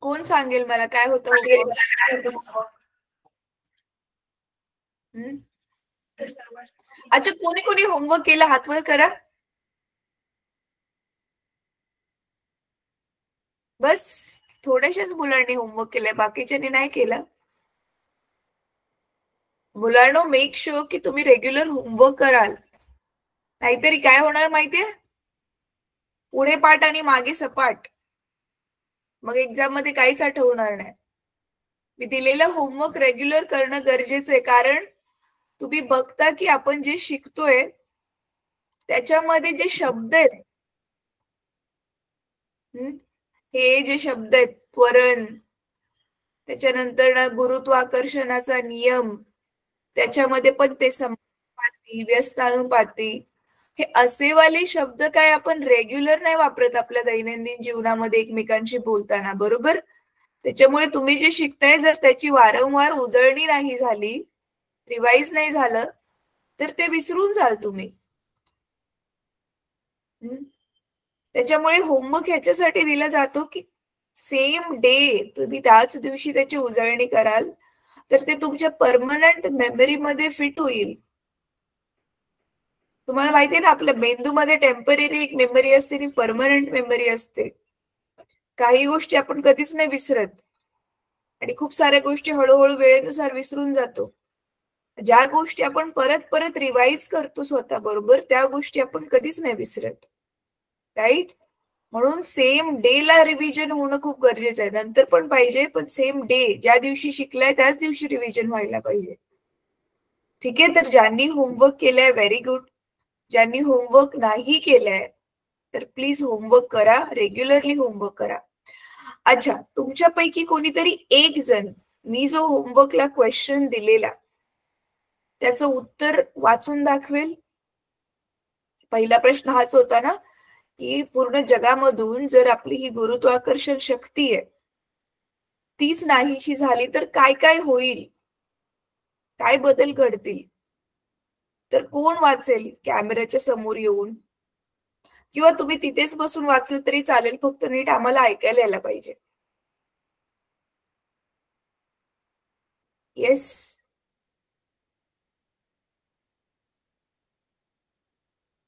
कोण सांगेल मला काय होतं होमवर्क? अच्छा, कोणी कोणी होमवर्क केला हात वर करा. बस थोड्याशाच मुलांनी होमवर्क केलाय, बाकीच्यांनी नाही केला. मुलांनो, मेक शुअर की तुम्ही रेग्युलर होमवर्क कराल, नाहीतरी काय होणार माहितीये, पुढे पाठ आणि मागे सपाट, मग एक्झाम मध्ये काहीच आठवणार नाही. मी दिलेलं होमवर्क रेग्युलर करणं गरजेचं आहे, कारण तुम्ही बघता की आपण जे शिकतोय त्याच्यामध्ये जे शब्द आहेत, हे जे शब्द आहेत, त्वरण, त्याच्यानंतर ना गुरुत्वाकर्षणाचा नियम, त्याच्यामध्ये पण ते समानुपाती, व्यस्तानुपाती, हे असेवाले शब्द काय आपण रेग्युलर नाही वापरत आपल्या दैनंदिन जीवनामध्ये एकमेकांशी बोलताना, बरोबर? त्याच्यामुळे तुम्ही जे शिकताय जर त्याची वारंवार उजळणी नाही झाली, रिवाइज नाही झालं, तर ते विसरून जाल तुम्ही. त्याच्यामुळे होमवर्क ह्याच्यासाठी दिला जातो की सेम डे तुम्ही त्याच दिवशी त्याची उजळणी कराल, तर ते तुमच्या परमनंट मेमरी मध्ये फिट होईल. तुम्हाला माहितीये ना, आपल्या मेंदूमध्ये टेम्पररी एक मेमरी असते आणि परमनंट मेमरी असते. काही गोष्टी आपण कधीच नाही विसरत आणि खूप साऱ्या गोष्टी हळूहळू वेळेनुसार विसरून जातो. ज्या गोष्टी आपण परत परत रिवाइज करतो स्वतः बरोबर, त्या गोष्टी आपण कधीच नाही विसरत, राईट? म्हणून सेम डे ला रिव्हिजन होणं खूप गरजेचं आहे. नंतर पण पाहिजे, पण सेम डे, ज्या दिवशी शिकलाय त्याच दिवशी रिव्हिजन व्हायला पाहिजे. ठीक आहे, तर ज्यांनी होमवर्क केलंय व्हेरी गुड, ज्यांनी होमवर्क नाही केलंय तर प्लीज होमवर्क करा, रेग्युलरली होमवर्क करा. अच्छा, तुमच्यापैकी कोणीतरी एक जण मी जो होमवर्कला क्वेश्चन दिलेला त्याचं उत्तर वाचून दाखवेल? पहिला प्रश्न हाच होता ना, की पूर्ण जगामधून जर आपली ही गुरुत्वाकर्षण शक्ती आहे तीच नाहीशी झाली तर काय काय होईल, काय बदल घडतील? तर कोण वाचेल कॅमेऱ्याच्या समोर येऊन? किंवा तुम्ही तिथेच बसून वाचलं तरी चालेल, फक्त नीट आम्हाला ऐकायला यायला पाहिजे. येस,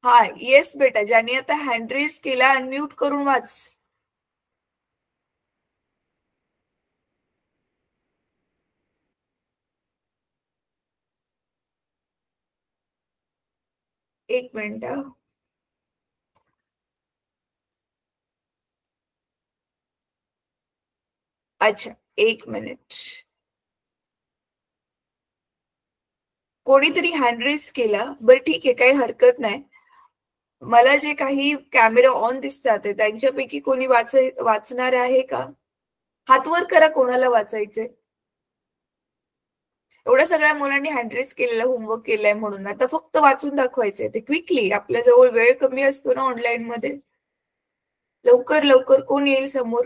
हा येस बेटा, ज्याने आता हँड रेज केला अनम्यूट करून वाच. एक मिनिट. अच्छा, एक मिनिट. कोणीतरी हँड रेज केला, बरं ठीक आहे, काही हरकत नाही. मला जे काही कॅमेरा ऑन दिसतात त्यांच्यापैकी कोणी वाचणार आहे का? हात वर करा कोणाला वाचायचे. एवढ्या सगळ्या मुलांनी हँड रेज केलेलं होमवर्क केलंय म्हणून आता फक्त वाचून दाखवायचंय ते क्विकली. आपल्या जवळ वेळ कमी असतो ना ऑनलाईन मध्ये. लवकर लवकर कोण येईल समोर?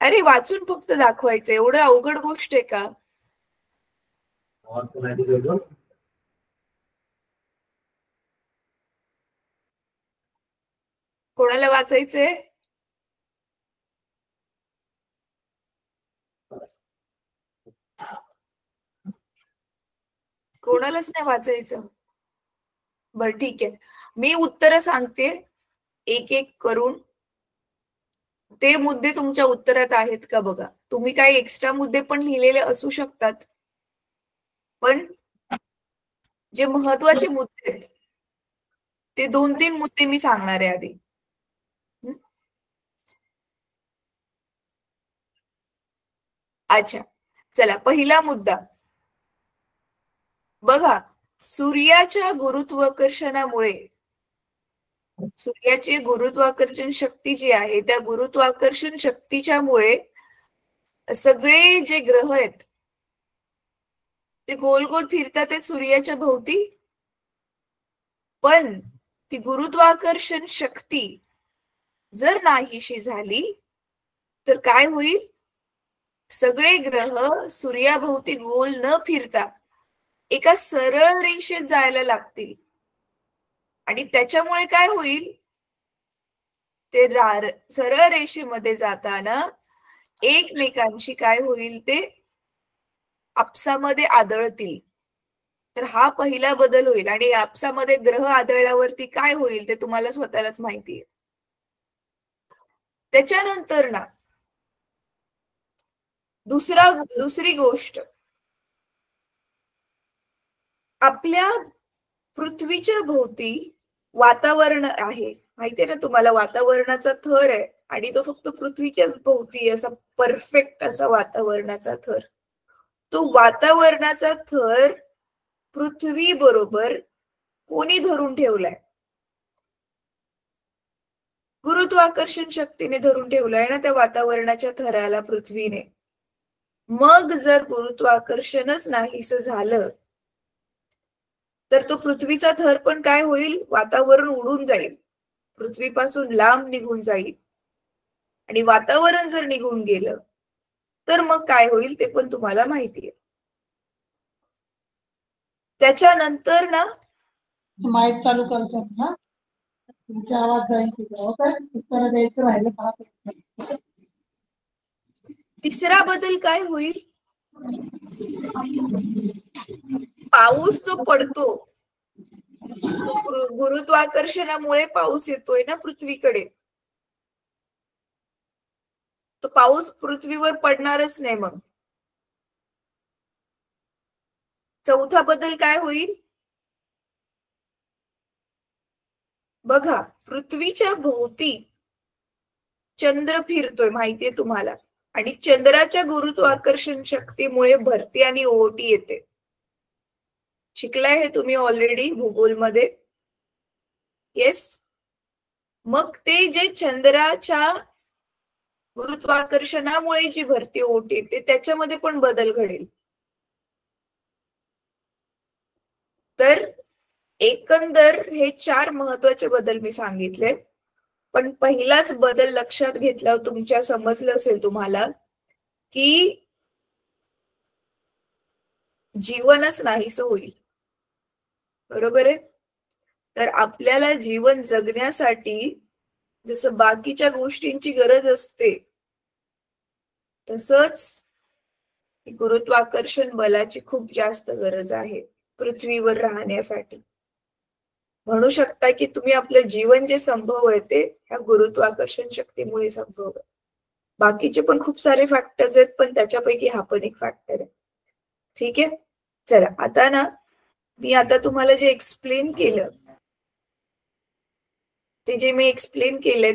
अरे वाचून फक्त दाखवायचं, एवढं अवघड गोष्ट आहे का? कोणाला वाचायचंय? कोणालाच नाही वाचायचं? बरं ठीक आहे, मी उत्तर सांगते एक एक करून. ते मुद्दे तुमच्या उत्तरात आहेत का बघा. तुम्ही काही एक्स्ट्रा मुद्दे पण लिहिलेले असू शकतात, पण जे महत्वाचे मुद्दे आहेत ते 2-3 मुद्दे मी सांगणार आहे आधी. अच्छा, चला पहिला मुद्दा बघा. सूर्याच्या गुरुत्वाकर्षणामुळे, सूर्याची गुरुत्वाकर्षण शक्ती जी आहे त्या गुरुत्वाकर्षण शक्तीच्या मुळे सगळे जे ग्रह आहेत ते गोल गोल फिरतात आहेत सूर्याच्या भोवती. पण ती गुरुत्वाकर्षण शक्ती जर नाहीशी झाली तर काय होईल? सगळे ग्रह सूर्याभोवती गोल न फिरता एका सरळ रेषेत जायला लागतील. आणि त्याच्यामुळे काय होईल, ते सरळ रेषेमध्ये जाताना एकमेकांशी काय होईल, ते आपसामध्ये आदळतील. तर हा पहिला बदल होईल. आणि आपसामध्ये ग्रह आदळल्यावरती काय होईल ते तुम्हाला स्वतःलाच माहिती आहे. त्याच्यानंतर ना दुसरी गोष्ट, आपल्या पृथ्वीच्या भोवती वातावरण आहे, माहितीये ना तुम्हाला, वातावरणाचा थर आहे आणि तो फक्त पृथ्वीच्याच भोवती असा परफेक्ट असा वातावरणाचा थर. तो वातावरणाचा थर पृथ्वी बरोबर कोणी धरून ठेवलाय? गुरुत्वाकर्षण शक्तीने धरून ठेवलाय ना त्या वातावरणाच्या थराला पृथ्वीने. मग जर गुरुत्वाकर्षणच नाहीसं झालं तर तो पृथ्वीचा थर पण काय होईल, वातावरण उडून जाईल, पृथ्वीपासून लांब निघून जाईल. आणि वातावरण जर निघून गेलं तर मग काय होईल ते पण तुम्हाला माहिती आहे. त्याच्यानंतर ना माईक चालू करतो ना, तुमचा आवाज जाईल तिकडे. ओके, उत्तर द्यायचं राहिलं. तिसरा बदल काय होईल, पाऊस जो पडतो, गुरुत्वाकर्षणामुळे पाऊस येतोय ना पृथ्वीकडे, तो पाऊस पृथ्वीवर पडणारच नाही. मग चौथा बदल काय होईल, बघा, पृथ्वीच्या भोवती चंद्र फिरतोय, माहितीये तुम्हाला, आणि चंद्राच्या गुरुत्वाकर्षण शक्तीमुळे भरती आणि ओहोटी येते. शिकलाय हे तुम्ही ऑलरेडी भूगोलमध्ये. येस. मग ते जे चंद्राच्या गुरुत्वाकर्षणामुळे जी भरती ओहोटी येते त्याच्यामध्ये पण बदल घडेल. तर एकंदर हे 4 महत्वाचे बदल मी सांगितले. पण पहिलाच बदल लक्षात घेतल्यावर तुमच्या समजलं असेल तुम्हाला की जीवनच नाहीसं होईल. बरोबर आहे. तर आपल्याला जीवन जगण्यासाठी जसं बाकीच्या गोष्टींची गरज असते तसंच गुरुत्वाकर्षण बलाची खूप जास्त गरज आहे पृथ्वीवर राहण्यासाठी. म्हणू शकता की तुम्ही आपलं जीवन जे संभव आहे ते ह्या गुरुत्वाकर्षण शक्तीमुळे संभव आहे. बाकीचे पण खूप सारे फॅक्टर्स आहेत पण त्याच्यापैकी हा पण एक फॅक्टर आहे. ठीक आहे. चला आता ना मी आता तुम्हाला जे एक्सप्लेन केलं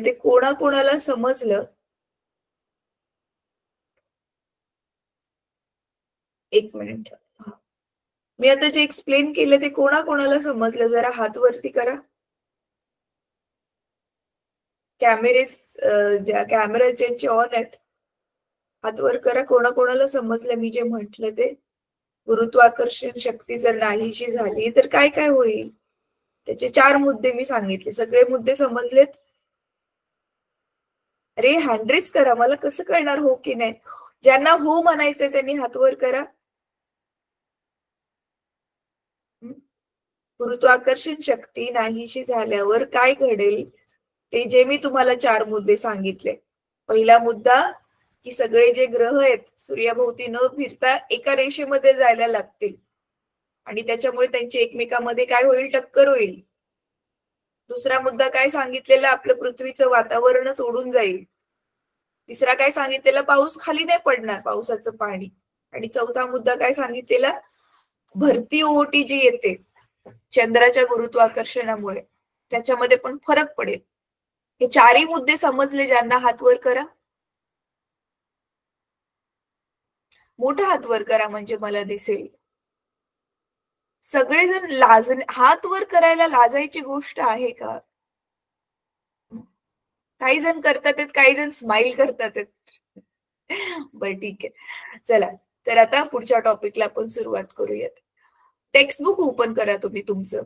ते कोणाकोणाला समजलं, एक मिनिट. मी आता जे एक्सप्लेन केलं ते कोणाकोणाला समजलं जरा हात वरती करा. कॅमेरा ज्यांचे ऑन आहेत हात वर करा. कोणाकोणाला समजलं मी जे म्हटलं ते. गुरुत्वाकर्षण शक्ती जर नाहीशी झाली तर काय काय होईल, त्याचे 4 मुद्दे मी सांगितले. सगळे मुद्दे समजलेत? अरे हँड रेज करा, मला कसं कळणार हो की नाही. ज्यांना हो म्हणायचंय त्यांनी हात वर करा. गुरुत्वाकर्षण शक्ती नाहीशी झाल्यावर काय घडेल ते जे मी तुम्हाला 4 मुद्दे सांगितले. पहिला मुद्दा की सगळे जे ग्रह आहेत सूर्याभोवती न फिरता एका रेषेमध्ये जायला लागतील आणि त्याच्यामुळे त्यांची एकमेकांमध्ये काय होईल, टक्कर होईल. दुसरा मुद्दा काय सांगितलेला, आपलं पृथ्वीचं वातावरणच उडून जाईल. तिसरा काय सांगितलेला, पाऊस खाली नाही पडणार, पावसाचं पाणी. आणि चौथा मुद्दा काय सांगितलेला, भरती ओहोटी जी येते चंद्राच्या गुरुत्वाकर्षणामुळे त्याच्यामध्ये पण फरक पडेल. हे 4ही मुद्दे समजले ज्यांना हात वर करा. मोठा हात वर करा म्हणजे मला दिसेल. सगळेजण हात वर करायला लाजायची गोष्ट आहे का? काही जण करतात आहेत, काही जण स्माइल करतात आहेत. बरं ठीक आहे. चला तर आता पुढच्या टॉपिकला आपण सुरुवात करूयात. टेक्स्टबुक ओपन करा तुम्ही तुमचं.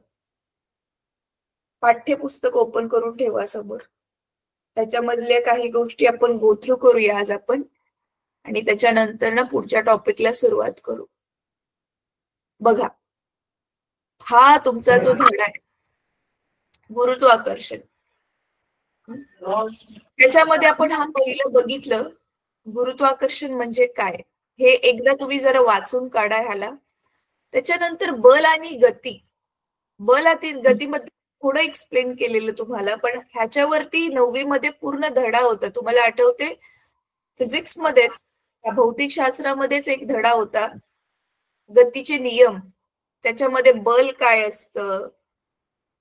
पाठ्यपुस्तक ओपन करून ठेवा समोर. त्याच्यामधल्या काही गोष्टी आपण गो थ्रू करूया आज आपण आणि त्याच्यानंतर ना पुढच्या टॉपिकला सुरुवात करू. बघा, हा तुमचा जो धडा आहे गुरुत्वाकर्षण. त्याच्यामध्ये आपण हा पहिलं बघितलं गुरुत्वाकर्षण म्हणजे काय हे एकदा तुम्ही जरा वाचून काढा ह्याला. त्याच्यानंतर बल आणि गती. बल आणि गतीमध्ये थोडं एक्सप्लेन केलेलं तुम्हाला, पण ह्याच्यावरती 9वी मध्ये पूर्ण धडा होता. तुम्हाला आठवते फिजिक्स मध्येच भौतिक शास्त्रामध्येच एक धडा होता गतीचे नियम. त्याच्यामध्ये बल काय असतं,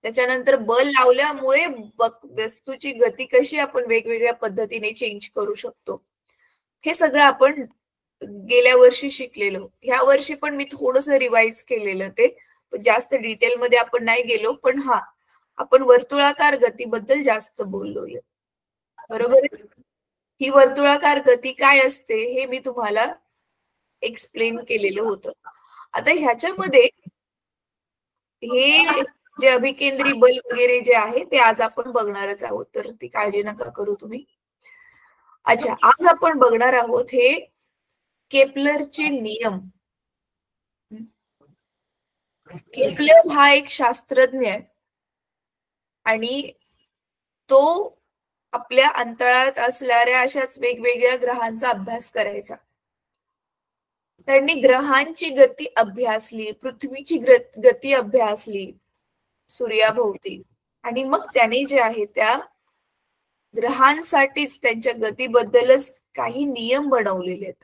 त्याच्यानंतर बल लावल्यामुळे वस्तूची गती कशी आपण वेगवेगळ्या पद्धतीने चेंज करू शकतो, हे सगळं आपण गेल्या वर्षी शिकलेलो. ह्या वर्षी पण मी थोडस रिवाइज केलेलं ते, जास्त डिटेल मध्ये आपण नाही गेलो, पण हा आपण वर्तुळाकार गतीबद्दल जास्त बोललो. बरोबर. ही वर्तुळाकार गती काय असते हे मी तुम्हाला एक्सप्लेन केलेलं होतं. आता ह्याच्यामध्ये हे जे अभिकेंद्री बल वगैरे जे आहे ते आज आपण बघणारच आहोत, तर ती काळजी नका करू तुम्ही. अच्छा, आज आपण बघणार आहोत हे केपलरचे नियम. केपलर हा एक शास्त्रज्ञ आहे आणि तो आपल्या अंतराळात असणाऱ्या अशाच वेगवेगळ्या ग्रहांचा अभ्यास करायचा. त्यांनी ग्रहांची गती अभ्यासली, पृथ्वीची गती अभ्यासली सूर्याभोवती, आणि मग त्याने जे आहे त्या ग्रहांसाठीच त्यांच्या गतीबद्दलच काही नियम बनवलेले आहेत.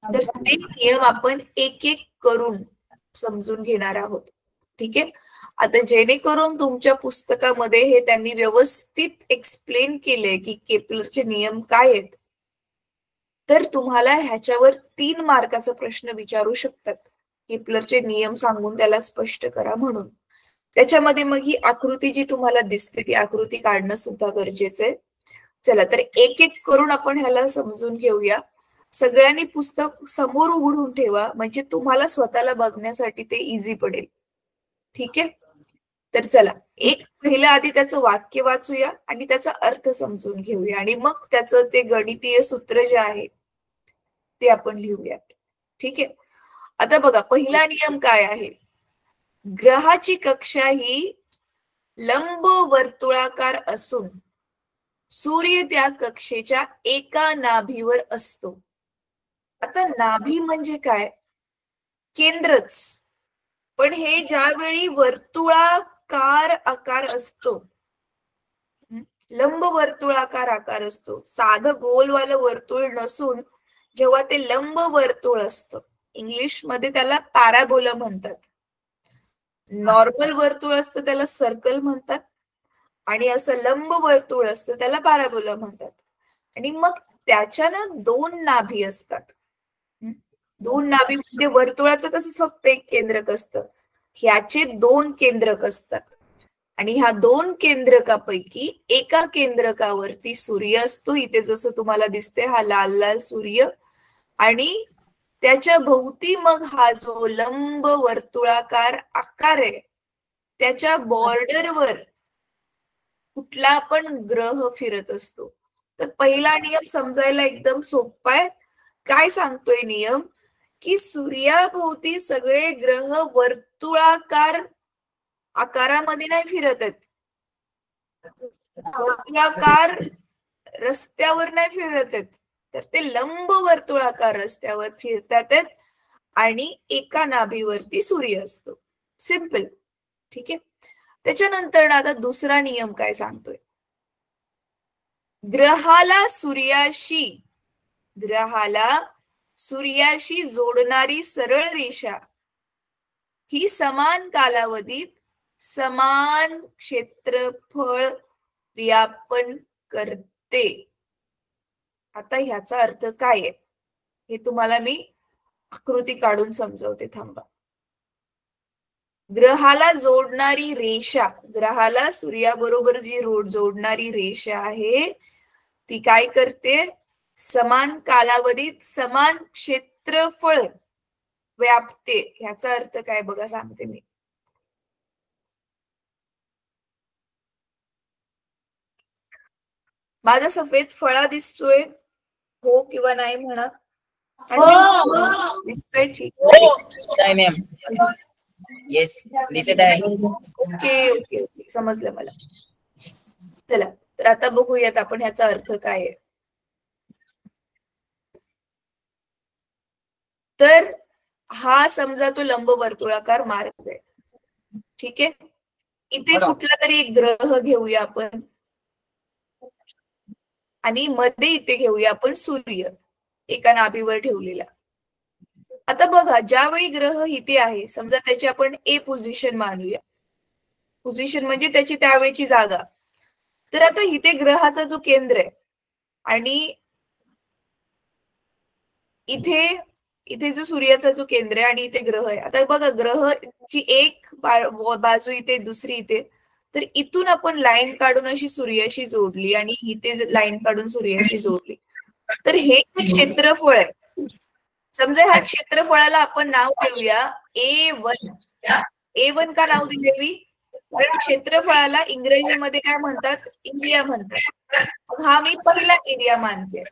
तर ते नियम आपण एक एक करून समजून घेणार आहोत. ठीक आहे. आता जेणेकरून तुमच्या पुस्तकामध्ये हे त्यांनी व्यवस्थित एक्सप्लेन केले की केपलरचे नियम काय आहेत, तर तुम्हाला ह्याच्यावर 3 मार्काचा प्रश्न विचारू शकतात. केपलरचे नियम सांगून त्याला स्पष्ट करा म्हणून. त्याच्यामध्ये मग ही आकृती जी तुम्हाला दिसते ती आकृती काढणं सुद्धा गरजेचं आहे. चला तर एक एक करून आपण ह्याला समजून घेऊया. सगळ्यांनी पुस्तक समोर उघडून ठेवा, म्हणजे तुम्हाला स्वतःला बघण्यासाठी ते इझी पडेल. ठीक आहे. तर चला, एक पहिलं आधी त्याचं वाक्य वाचूया आणि त्याचा अर्थ समजून घेऊया, आणि मग त्याचं ते गणितीय सूत्र जे आहे ते आपण लिहूयात. ठीक आहे. आता बघा, पहिला नियम काय आहे. ग्रहाची कक्षा ही लंब वर्तुळाकार असून सूर्य त्या कक्षेच्या एका नाभीवर असतो. आता नाभी म्हणजे काय, केंद्रच. पण हे ज्यावेळी वर्तुळाकार आकार असतो, लंब वर्तुळाकार आकार असतो, साधं गोलवालं वर्तुळ नसून जेव्हा ते लंब वर्तुळ असतं, इंग्लिश मध्ये त्याला पॅराबोला म्हणतात. नॉर्मल वर्तुळ असतं त्याला सर्कल म्हणतात, आणि असं लंब वर्तुळ असतं त्याला पॅराबोला म्हणतात. आणि मग त्याच्या ना 2 नाभी असतात. 2 नाभी म्हणजे वर्तुळाचं कसं फक्त एक केंद्रक असतं, ह्याचे 2 केंद्रक असतात. आणि ह्या 2 केंद्रकापैकी एका केंद्रकावरती सूर्य असतो. इथे जसं तुम्हाला दिसते हा लाल लाल सूर्य, आणि त्याच्या भोवती मग हा जो लंब वर्तुळाकार आकार आहे त्याच्या बॉर्डरवर कुठला पण ग्रह फिरत असतो. तर पहिला नियम समजायला एकदम सोपा आहे. काय सांगतोय नियम, की सूर्याभोवती सगळे ग्रह वर्तुळाकार आकारामध्ये नाही फिरत आहेत, वर्तुळाकार रस्त्यावर नाही फिरत आहेत, तर ते लंब वर्तुळाकार रस्त्यावर फिरतात आहेत, आणि एका नाभीवरती सूर्य असतो. सिंपल. ठीक आहे. त्याच्यानंतर आता दुसरा नियम काय सांगतोय, ग्रहाला सूर्याशी जोडणारी सरळ रेषा ही समान कालावधीत समान क्षेत्रफळ व्यापन करते. आता ह्याचा अर्थ काय आहे हे तुम्हाला मी आकृती काढून समजावते, थांबा. ग्रहाला जोडणारी रेषा, ग्रहाला सूर्याबरोबर जी जोडणारी रेषा आहे ती काय करते, समान कालावधीत समान क्षेत्रफळ व्यापते. ह्याचा अर्थ काय बघा, सांगते मी. माझा सफेद फळा दिसतोय, हो किंवा नाही म्हणा. दिसतोय. ठीक. येस दिसत आहे. ओके ओके ओके समजलं मला. चला तर आता बघूयात आपण ह्याचा अर्थ काय आहे. तर हा समजा तो लंबवर्तुळाकार मार्ग आहे. ठीक आहे. इथे कुठला तरी एक ग्रह घेऊया आपण आणि मध्ये इथे घेऊया आपण सूर्य एका नाभीवर ठेवलेला. आता बघा ज्यावेळी ग्रह इथे आहे समजा त्याची आपण ए पोझिशन मानूया. पोझिशन म्हणजे त्याची त्यावेळीची जागा. तर आता इथे ग्रहाचा जो केंद्र आहे आणि इथे इथे जो सूर्याचा जो केंद्र आहे आणि इथे ग्रह आहे. आता बघा ग्रहची एक बाजू इथे दुसरी इथे. तर इथून आपण लाईन काढून अशी सूर्याशी जोडली आणि इथे लाईन काढून सूर्याशी जोडली. तर हे क्षेत्रफळ आहे. समजा ह्या क्षेत्रफळाला आपण नाव देऊया A1. A1 का नाव दिलेली? कारण क्षेत्रफळाला इंग्रजीमध्ये काय म्हणतात? एरिया म्हणतात. हा मी पहिला एरिया मानते.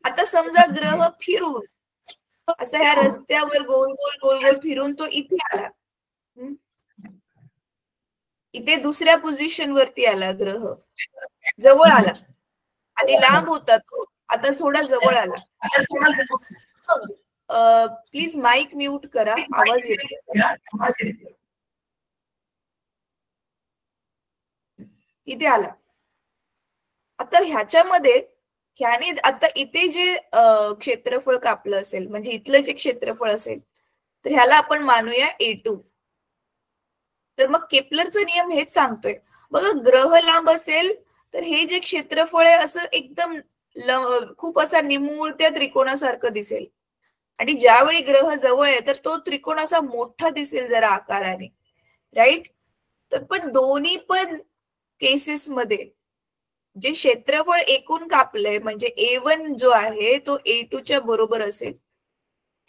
आता समजा ग्रह फिरून असं ह्या रस्त्यावर गोल गोल गोल गोल फिरून तो इथे आला. इथे दुसऱ्या पोझिशन वरती आला ग्रह. जवळ आला. आधी लांब होता तो आता थोडा जवळ आला. प्लीज माईक म्यूट करा. आवाज येतो. इथे आला. आता ह्याच्यामध्ये ह्याने आता इथे जे क्षेत्रफळ कापलं असेल म्हणजे इथलं जे क्षेत्रफळ असेल तर ह्याला आपण मानूया A2. तर मग केपलरचा नियम हेच सांगतोय. बघा ग्रह लांब असेल तर हे जे क्षेत्रफळ आहे असं एकदम खूप असा निमुळत्या त्रिकोणासारखं दिसेल आणि ज्यावेळी ग्रह जवळ आहे तर तो त्रिकोण असा मोठा दिसेल जरा आकाराने. राईट. तर पण दोन्ही पण केसेसमध्ये जे क्षेत्रफळ एकूण कापलंय म्हणजे A1 जो आहे तो A2 च्या बरोबर असेल.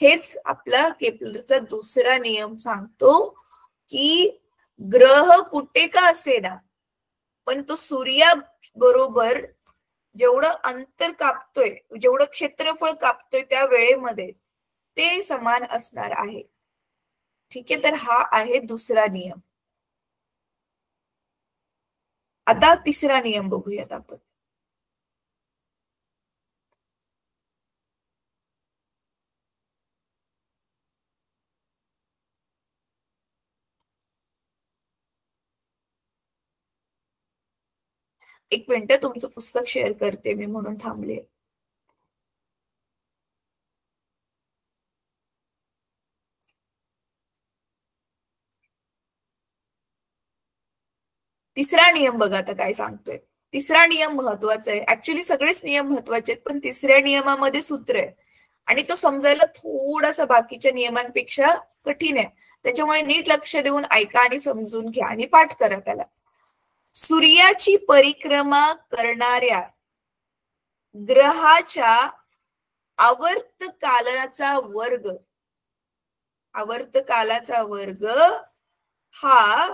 हेच आपला केपलरचा दुसरा नियम सांगतो की ग्रह कुठे का असेना पण तो सूर्या बरोबर जेवढं अंतर कापतोय जेवढं क्षेत्रफळ कापतोय त्या वेळेमध्ये ते समान असणार आहे. ठीक आहे. तर हा आहे दुसरा नियम. आता तिसरा नियम बघूयात आपण. एक मिनिट तुमचं पुस्तक शेअर करते मी म्हणून थांबले. तिसरा नियम बघा आता काय सांगतोय. तिसरा नियम महत्वाचा आहे. ऍक्च्युली सगळेच नियम महत्वाचे आहेत पण तिसऱ्या नियमामध्ये सूत्र आहे आणि तो समजायला थोडासा बाकीच्या नियमांपेक्षा कठीण आहे. त्याच्यामुळे नीट लक्ष देऊन ऐका आणि समजून घ्या आणि पाठ करा त्याला. सूर्याची परिक्रमा करणाऱ्या ग्रहाच्या आवर्तकालाचा वर्ग हा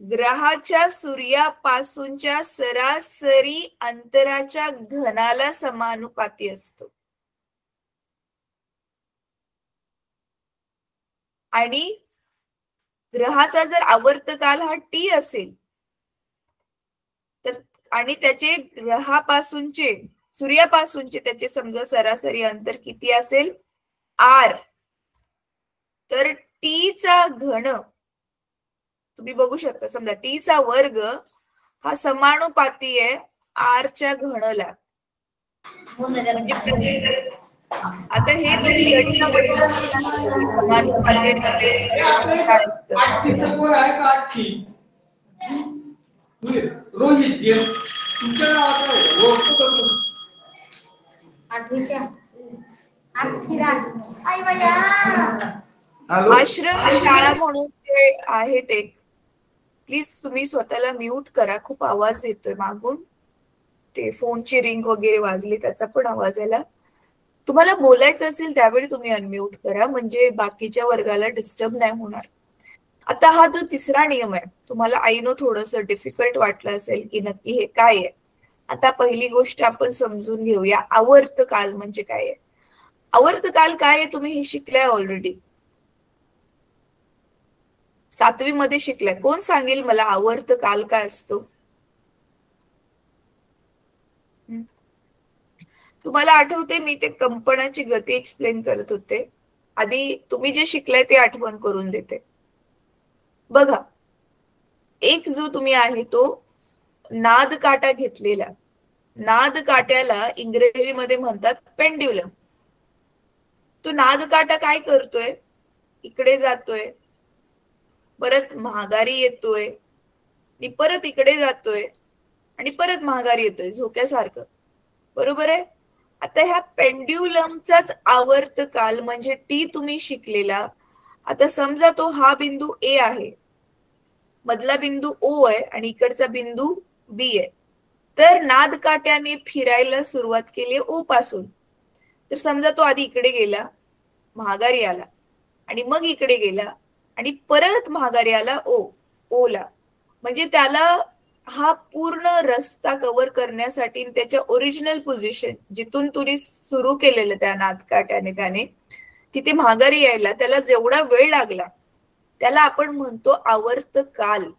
ग्रहाच्या सूर्यापासूनच्या सरासरी अंतराच्या घनाला समानुपाती असतो. आणि ग्रहाचा जर आवर्तकाल हा T असेल तर आणि त्याचे ग्रहापासूनचे सूर्यापासूनचे त्याचे समजा सरासरी अंतर किती असेल R. तर T चा घन तुम्ही बघू शकता. समजा T चा वर्ग हा समानुपाती आहे R च्या घनला. आता हे तुम्ही गणितामध्ये समानुपाती काय असतं. आश्रम शाळा म्हणून जे आहेत एक प्लीज तुम्ही स्वतःला म्यूट करा. खूप आवाज येतोय मागून. ते फोनची रिंग वगैरे वाजली त्याचा पण आवाज यायला. तुम्हाला बोलायचं असेल त्यावेळी तुम्ही अनम्यूट करा म्हणजे बाकीच्या वर्गाला डिस्टर्ब नाही होणार. आता हा जो तिसरा नियम आहे तुम्हाला आय नो थोडस डिफिकल्ट वाटलं असेल की नक्की हे काय आहे. आता पहिली गोष्ट आपण समजून घेऊया आवर्तकाल म्हणजे काय आहे. आवर्तकाल काय आहे तुम्ही हे शिकलाय ऑलरेडी. 7वी मध्ये शिकलाय. कोण सांगेल मला आवर्त काल काय असतो? तुम्हाला आठवते मी ते कंपनाची गती एक्सप्लेन करत होते. आधी तुम्ही जे शिकलाय ते आठवण करून देते. बघा, एक जो तुम्ही आहे तो नाद काटा घेतलेला, नाद काट्याला इंग्रजीमध्ये म्हणतात पेंड्युलम. तो नाद काटा काय करतोय? इकडे जातोय, परत महागारी येतोय, आणि परत इकडे जातोय, आणि परत महागारी येतोय, झोक्यासारखं. बरोबर आहे. आता ह्या पेंड्युलमचाच आवर्त काल म्हणजे टी तुम्ही शिकलेला. आता समजा तो हा बिंदू ए आहे, मधला बिंदू ओ आहे, आणि इकडचा बिंदू बी आहे. तर नाद काट्याने फिरायला सुरुवात केली ओ पासून. तर समजा तो आधी इकडे गेला, महागारी आला, आणि मग इकडे गेला, आणि परत महागारी आला ओ ला. म्हणजे त्याला हा पूर्ण रस्ता कव्हर करण्यासाठी त्याच्या ओरिजिनल पोझिशन जिथून तुम्ही सुरू केलेलं त्या नादकाट्याने त्याने तिथे महागारी यायला त्याला जेवढा वेळ लागला त्याला आपण म्हणतो आवर्त काल.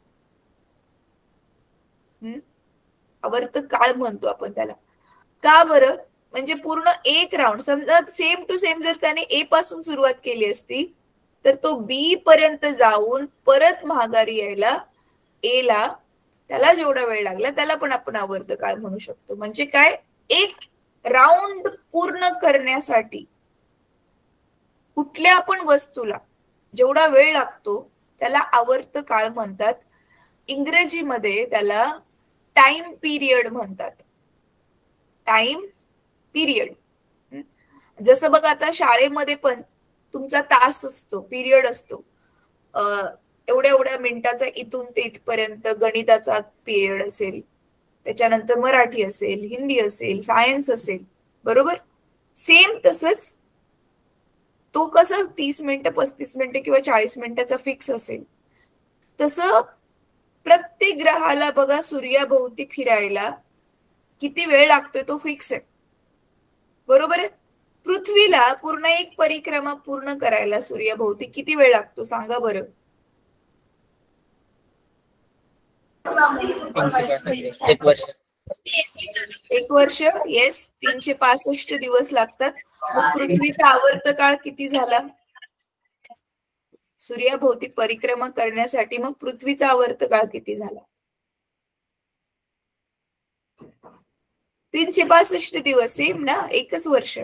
आवर्त काळ म्हणतो आपण त्याला. का बरं? म्हणजे पूर्ण एक राऊंड, समजा सेम टू सेम जर त्याने ए पासून सुरुवात केली असती तर तो बी पर्यंत जाऊन परत महागारी यायला ए ला त्याला जेवढा वेळ लागला त्याला पण आपण आवर्त काळ म्हणू शकतो. म्हणजे काय? एक राऊंड पूर्ण करण्यासाठी कुठल्या पण वस्तूला जेवढा वेळ लागतो त्याला आवर्त काळ म्हणतात. इंग्रजीमध्ये त्याला टाइम पिरियड म्हणतात. Time period. जसं बघा आता शाळेमध्ये पण तुमचा तास असतो, पिरियड असतो, एवढ्या एवढ्या मिनिटाचा इथून ते इथपर्यंत गणिताचा पिरियड असेल, त्याच्यानंतर मराठी असेल, हिंदी असेल, सायन्स असेल. बरोबर. सेम तसंच तो कसं 30 मिनिटं 35 मिनिटं किंवा 40 मिनिटाचा फिक्स असेल तसं प्रत्येक ग्रहाला बघा सूर्याभोवती फिरायला किती वेळ लागतोय तो फिक्स आहे. बरोबर आहे. पृथ्वीला पूर्ण एक परिक्रमा पूर्ण करायला सूर्याभोवती किती वेळ लागतो सांगा बरं? 1 वर्ष. 1 वर्ष. येस, 365 दिवस लागतात. मग पृथ्वीचा आवर्त काळ किती झाला? सूर्याभोवती परिक्रमा करण्यासाठी मग पृथ्वीचा आवर्त काळ किती झाला? 365 दिवस. सेम ना, 1च वर्ष.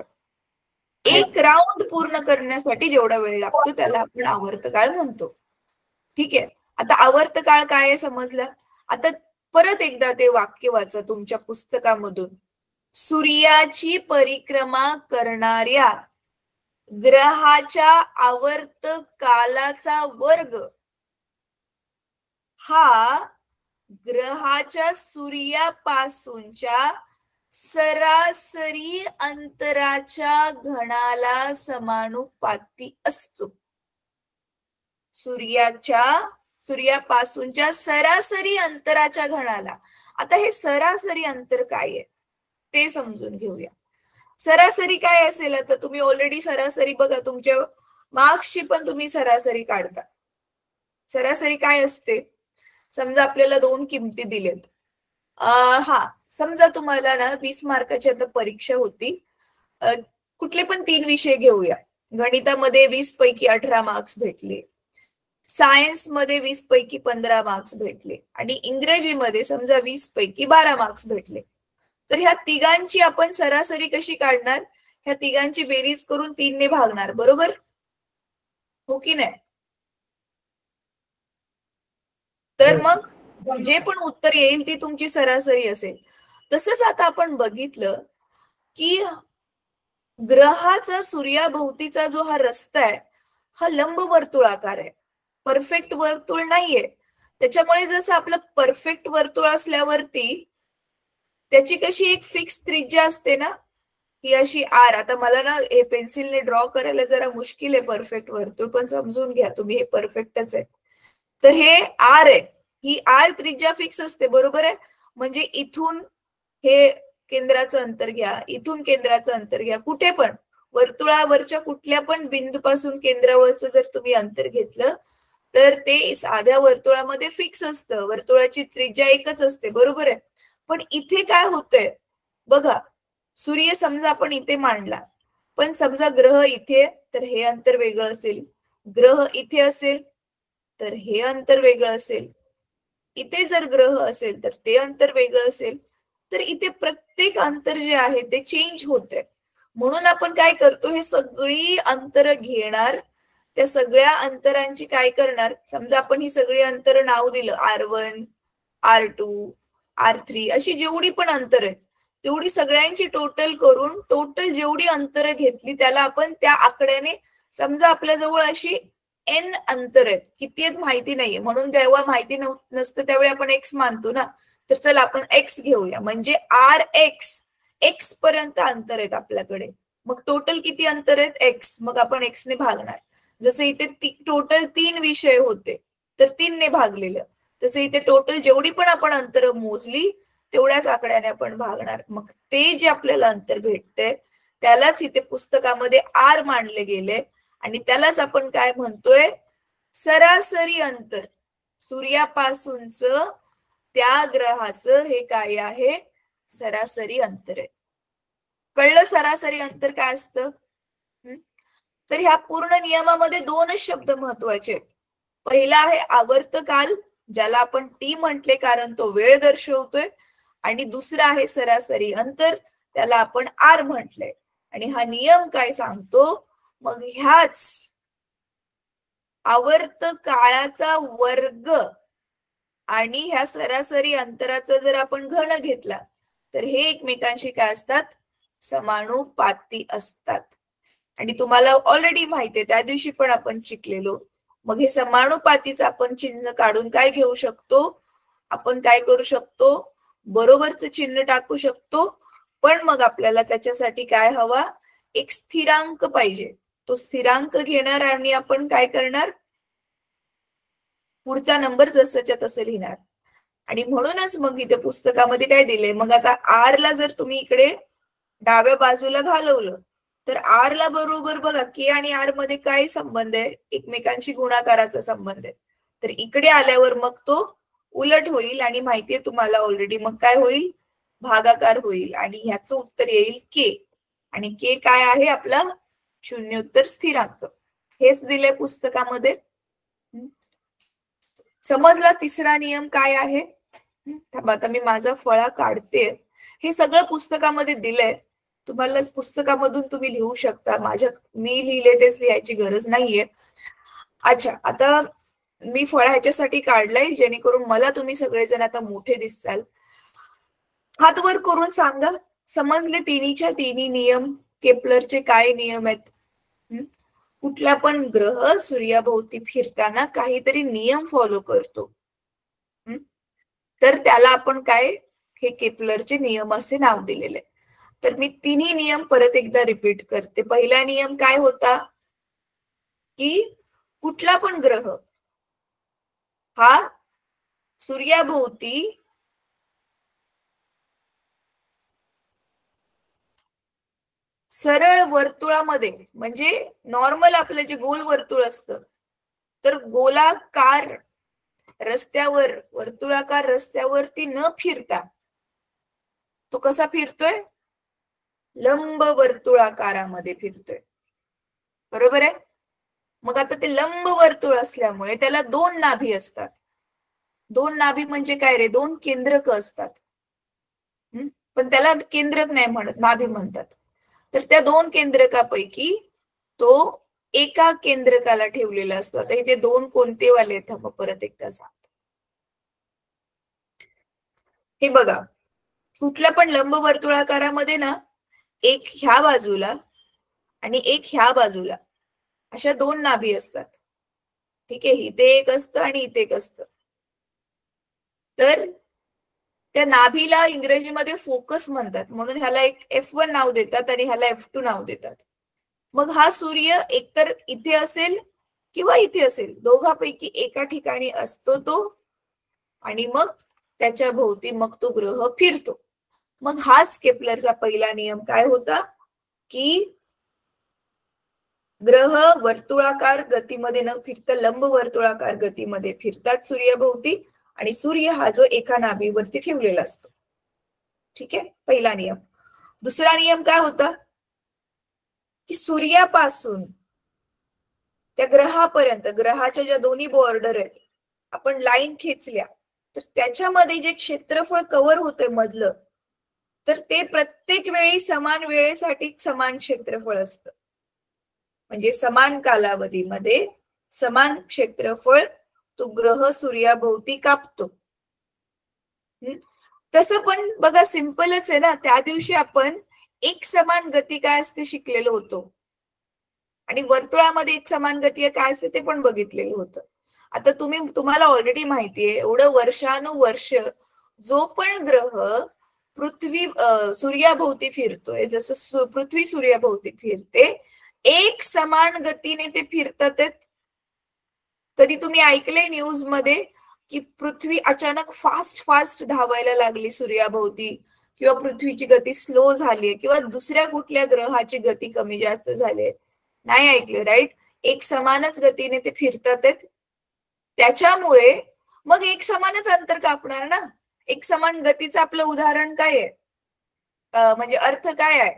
एक राऊंड पूर्ण करण्यासाठी जेवढा वेळ लागतो त्याला आपण आवर्त काळ म्हणतो. ठीक आहे. आता आवर्त काळ काय आहे समजलं. आता परत एकदा ते वाक्य वाचा तुमच्या पुस्तकामधून. सूर्याची परिक्रमा करणाऱ्या ग्रहाच्या आवर्त कालाचा वर्ग हा ग्रहाच्या सूर्यापासूनच्या सरासरी अंतराच्या घनाला समानुपाती असतो. सूर्यापासूनच्या सरासरी अंतराच्या घनाला. आता हे सरासरी अंतर काय आहे ते समजून घेऊया. सरासरी काय असेल? आता तुम्ही ऑलरेडी सरासरी बघा, तुमच्या मार्क्सची पण तुम्ही सरासरी काढता. सरासरी काय असते? समजा आपल्याला 2 किमती दिलेत. समजा तुम्हाला ना 20 मार्काची आता परीक्षा होती. कुठले पण 3 विषय घेऊया. गणितामध्ये 20 पैकी 18 मार्क्स भेटले, सायन्स मध्ये 20 पैकी 15 मार्क्स भेटले, आणि इंग्रजीमध्ये समजा 20 पैकी 12 मार्क्स भेटले. तर ह्या तिघांची आपण सरासरी कशी काढणार? ह्या तिघांची बेरीज करून 3 ने भागणार. बरोबर हो की नाही? तर मग जे पण उत्तर येईल ती तुमची सरासरी असेल. तसंच आता आपण बघितलं की ग्रहाचा सूर्याभोवतीचा जो हा रस्ता आहे हा लंब वर्तुळाकार आहे, परफेक्ट वर्तुळ नाहीये. त्याच्यामुळे जसं आपलं परफेक्ट वर्तुळ असल्यावरती त्याची कशी एक फिक्स त्रिज्या असते ना, ही अशी आर. आता मला ना हे पेन्सिलने ड्रॉ करायला जरा मुश्किल आहे परफेक्ट वर्तुळ, पण समजून घ्या तुम्ही, हे परफेक्टच आहे. तर हे आर आहे, ही आर त्रिज्या फिक्स असते. बरोबर आहे. म्हणजे इथून हे केंद्राचं अंतर घ्या, इथून केंद्राचं अंतर घ्या, कुठे पण वर्तुळावरच्या कुठल्या पण बिंदूपासून केंद्रावरचं जर तुम्ही अंतर घेतलं तर ते साध्या वर्तुळामध्ये फिक्स असतं, वर्तुळाची त्रिज्या एकच असते, बरोबर आहे. पण इथे काय होतंय बघा, सूर्य समजा आपण इथे मांडला, पण समजा ग्रह इथे, तर हे अंतर वेगळं असेल. ग्रह इथे असेल तर हे अंतर वेगळं असेल. इथे जर ग्रह असेल तर ते अंतर वेगळं असेल. तर इथे प्रत्येक अंतर जे आहे ते चेंज होतंय. म्हणून आपण काय करतो, हे सगळी अंतर घेणार, त्या सगळ्या अंतरांची काय करणार, समजा आपण ही सगळी अंतर नाव दिलं R1, R2, R3 अशी जेवढी पण अंतर आहेत तेवढी सगळ्यांची टोटल करून टोटल जेवढी अंतर घेतली त्याला आपण त्या आकड्याने, समजा आपल्या जवळ अशी n अंतर आहेत, किती आहेत माहिती नाहीये, म्हणून जेव्हा माहिती नसतं त्यावेळी आपण x मानतो ना. तर चला आपण x घेऊया, म्हणजे Rx, x पर्यंत अंतर आहेत आपल्याकडे. मग टोटल किती अंतर आहेत x, मग आपण x ने भागणार. जसे इथे टोटल 3 विषय होते तर 3 ने भागलेलं, तसे इथे टोटल जेवढी पण आपण अंतर मोजली तेवढ्याच आकड्याने आपण भागणार. मग ते जे आपल्याला अंतर भेटते त्यालाच इथे पुस्तकामध्ये R मानले गेले आणि त्यालाच आपण काय म्हणतोय, सरासरी अंतर. सूर्यापासूनच त्या ग्रहाचं हे काय आहे, सरासरी अंतर आहे. कळलं सरासरी अंतर काय असतं. तर ह्या पूर्ण नियमामध्ये 2च शब्द महत्वाचे आहेत. पहिला आहे आवर्तकाल, ज्याला आपण T म्हटले कारण तो वेळ दर्शवतोय, आणि दुसरा आहे सरासरी अंतर, त्याला आपण R म्हटले. आणि हा नियम काय सांगतो, मग ह्याच आवर्त काळाचा वर्ग आणि ह्या सरासरी अंतराचा जर आपण घन घेतला तर हे एकमेकांशी काय असतात, समानुपाती असतात. आणि तुम्हाला ऑलरेडी माहिती आहे, त्या दिवशी पण आपण शिकलेलो. मग हे समानुपातीचं आपण चिन्ह काढून काय घेऊ शकतो, आपण काय करू शकतो, बरोबरचं चिन्ह टाकू शकतो. पण मग आपल्याला त्याच्यासाठी काय हवा, एक स्थिरांक पाहिजे. तो स्थिरांक घेणार आणि आपण काय करणार, पुढचा नंबर जसंच्या तसं लिहिणार. आणि म्हणूनच मग इथे पुस्तकामध्ये काय दिले, मग आता R ला जर तुम्ही इकडे डाव्या बाजूला घालवलं तर R ला बरोबर बघा K आणि R मध्ये काय संबंध आहे, एकमेकांशी गुणाकाराचा संबंध आहे. तर इकडे आल्यावर मग तो उलट होईल आणि माहितीये तुम्हाला ऑलरेडी, मग काय होईल, भागाकार होईल आणि ह्याचं उत्तर येईल K. आणि K काय आहे आपला शून्योत्तर स्थिरांक. हेच दिले पुस्तकामध्ये. समजला तिसरा नियम काय आहे. आता मी माझा फळा काढते. हे सगळं पुस्तकामध्ये दिलंय, तुम्हाला पुस्तकामधून तुम्ही लिहू शकता, मी लिहिले तेच लिहायची गरज नाहीये. अच्छा, आता मी फळा ह्याच्यासाठी काढलाय जेणेकरून मला तुम्ही सगळेजण आता मोठे दिसाल. हात वर करून सांगा, समजले तिन्हीच्या तिन्ही नियम, केपलरचे काय नियम आहेत. कुठला पण ग्रह सूर्याभोवती फिरताना काहीतरी नियम फॉलो करतो, तर त्याला आपण काय, हे केपलरचे नियम असे नाव दिलेले. तर मी तिन्ही नियम परत एकदा रिपीट करते. पहिला नियम काय होता, की कुठला पण ग्रह हा सूर्याभोवती सरळ वर्तुळामध्ये, म्हणजे नॉर्मल आपलं जे गोल वर्तुळ असतं, तर गोलाकार रस्त्यावर, वर्तुळाकार रस्त्यावरती न फिरता तो कसा फिरतोय, लंब वर्तुळाकारामध्ये फिरतोय, बरोबर आहे. मग आता ते लंब वर्तुळ असल्यामुळे त्याला 2 नाभी असतात. 2 नाभी म्हणजे काय रे, 2 केंद्रक असतात. पण त्याला केंद्रक नाही म्हणत, नाभी म्हणतात. तर त्या 2 केंद्रकापैकी तो एका केंद्रकाला ठेवलेला असतो. आता इथे 2 कोणते वाले आहेत, मग परत एकदा सांगतो. हे बघा, कुठल्या पण लंब वर्तुळाकारामध्ये ना, एक ह्या बाजूला आणि एक ह्या बाजूला अशा 2 नाभी असतात. ठीक आहे, इथे एक असतं आणि इथे एक असतं. तर त्या नाभीला इंग्रजीमध्ये फोकस म्हणतात, म्हणून ह्याला एक F1 नाव देतात आणि ह्याला F2 नाव देतात. मग हा सूर्य एकतर इथे असेल किंवा इथे असेल, दोघांपैकी एका ठिकाणी असतो तो, आणि मग त्याच्या भोवती मग तो ग्रह फिरतो. मग हाच केपलरचा पहिला नियम काय होता, की ग्रह वर्तुळाकार गतीमध्ये न फिरता लंब वर्तुळाकार गतीमध्ये फिरतात सूर्याभोवती, आणि सूर्य हा जो एका नाभीवरती ठेवलेला असतो. ठीक आहे, पहिला नियम. दुसरा नियम काय होता की सूर्यापासून त्या ग्रहापर्यंत, ग्रहाच्या ज्या दोन्ही बॉर्डर आहेत, आपण लाईन खेचल्या तर त्याच्यामध्ये जे क्षेत्रफळ कव्हर होते मधलं, तर ते प्रत्येक वेळी समान वेळेसाठी समान क्षेत्रफळ असतं. म्हणजे समान कालावधीमध्ये समान क्षेत्रफळ तो ग्रह सूर्याभोवती कापतो. तसं पण बघा सिंपलच आहे ना. त्या दिवशी आपण एक समान गती काय असते शिकलेलो होतो, आणि वर्तुळामध्ये एक समान गती काय असते ते पण बघितलेलं होतं. आता तुम्हाला ऑलरेडी माहितीये, एवढं वर्षानुवर्ष जो पण ग्रह पृथ्वी सूर्याभोवती फिरतोय, जसं पृथ्वी सूर्याभोवती फिरते, एक समान गतीने ते फिरतात. कधी तुम्ही ऐकलंय न्यूज मध्ये की पृथ्वी अचानक फास्ट धावायला लागली सूर्याभोवती, किंवा पृथ्वीची गती स्लो झाली, किंवा दुसऱ्या कुठल्या ग्रहाची गती कमी जास्त झाली? नाही ऐकलं, राईट? एक समानच गतीने ते फिरतात. त्याच्यामुळे मग एक समानच अंतर कापणार ना. एक समान गतीचं आपलं उदाहरण काय आहे, म्हणजे अर्थ काय आहे?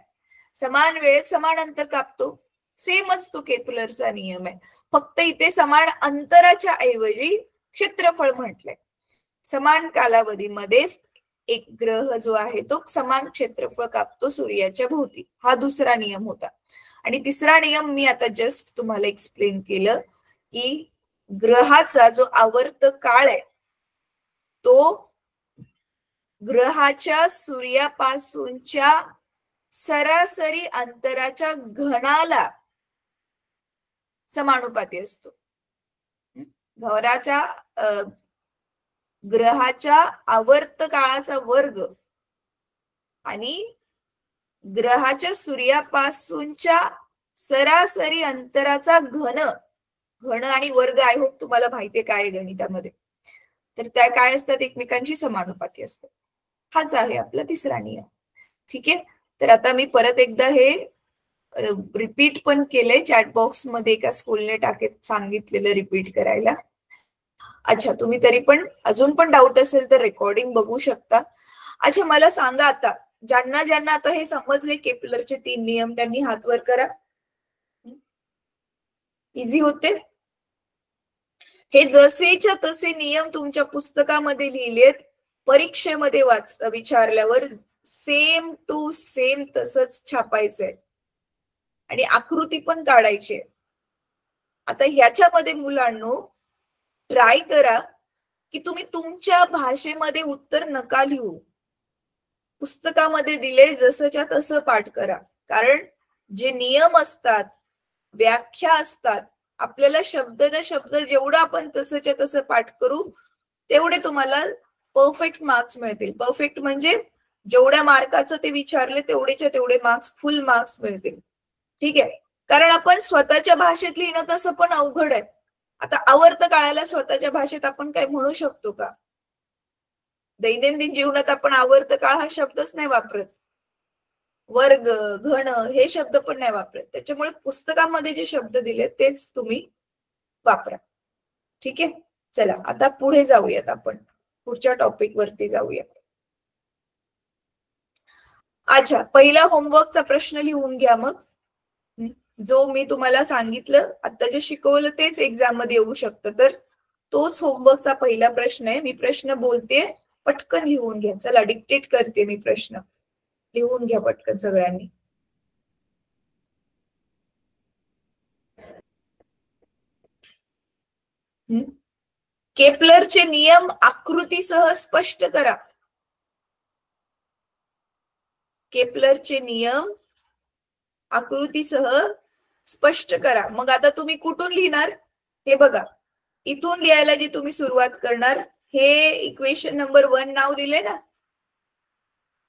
समान वेळेत समान अंतर कापतो. सेमच तो केपलरचा नियम आहे, फक्त इथे समान अंतराच्या ऐवजी क्षेत्रफळ म्हटलंय. समान कालावधीमध्ये एक ग्रह जो आहे तो समान क्षेत्रफळ कापतो सूर्याच्या भोवती. हा दुसरा नियम होता. आणि तिसरा नियम मी आता जस्ट तुम्हाला एक्सप्लेन केलं की ग्रहाचा जो आवर्त काळ आहे तो ग्रहाच्या सूर्यापासूनच्या सरासरी अंतराच्या घनाला समानुपाती असतो. ग्रहाच्या आवर्त काळाचा वर्ग आणि ग्रहाच्या सूर्यापासूनच्या सरासरी अंतराचा घन आणि वर्ग, आय होप तुम्हाला माहितीये काय गणितामध्ये, तर त्या काय असतात, एकमेकांशी समानुपाती असतात. हाच आहे आपला तिसरा नियम. ठीक आहे, तर आता मी परत एकदा हे रिपीट पण केलंय. चॅट बॉक्स मध्ये एका स्कूलने सांगितलेलं रिपीट करायला. अच्छा, तुम्ही तरी पण अजून पण डाऊट असेल तर रेकॉर्डिंग बघू शकता. अच्छा, मला सांगा आता, ज्यांना आता हे समजले केपलरचे 3 नियम, त्यांनी हात वर करा. इझी होते हे. जसेच्या तसे नियम तुमच्या पुस्तकामध्ये लिहिलेत, परीक्षेमध्ये विचारल्यावर सेम टू सेम तसंच छापायचंय आणि आकृती पण काढायची. आता ह्याच्यामध्ये मुलांनो ट्राय करा की तुम्ही तुमच्या भाषेमध्ये उत्तर नका लिहू, पुस्तकामध्ये दिले जसंच्या तसं पाठ करा. कारण जे नियम असतात, व्याख्या असतात, आपल्याला शब्द न शब्द जेवढं आपण तसंच्या तसं पाठ करू तेवढे तुम्हाला परफेक्ट मार्क्स मिळतील. परफेक्ट म्हणजे जेवढ्या मार्काचं ते विचारले तेवढेच्या तेवढे मार्क्स, फुल मार्क्स मिळतील. ठीक आहे, कारण आपण स्वतःच्या भाषेत लिहिणं तसं पण अवघड आहे. आता आवर्त काळाला स्वतःच्या भाषेत आपण काय म्हणू शकतो का? दैनंदिन जीवनात आपण आवर्त काळ हा शब्दच नाही वापरत, वर्ग, घन हे शब्द पण नाही वापरत. त्याच्यामुळे पुस्तकामध्ये जे शब्द दिले तेच तुम्ही वापरा. ठीक आहे, चला आता पुढे जाऊयात, आपण पुढच्या टॉपिक वरती जाऊयात. अच्छा, पहिला होमवर्कचा प्रश्न लिहून घ्या. मग जो मी तुम्हाला सांगितलं, आता जे शिकवलं तेच एक्झाम मध्ये येऊ शकतं, तर तोच होमवर्कचा पहिला प्रश्न आहे. मी प्रश्न बोलते, पटकन लिहून घ्या. चला, डिक्टेट करते मी प्रश्न, लिहून घ्या पटकन सगळ्यांनी. केपलरचे नियम आकृतीसह स्पष्ट करा. केपलरचे नियम आकृतीसह स्पष्ट करा. मग आता तुम्ही कुठून लिहिणार हे बघा. इथून लिहायला जी तुम्ही सुरुवात करणार, हे इक्वेशन नंबर 1 नाव दिले ना,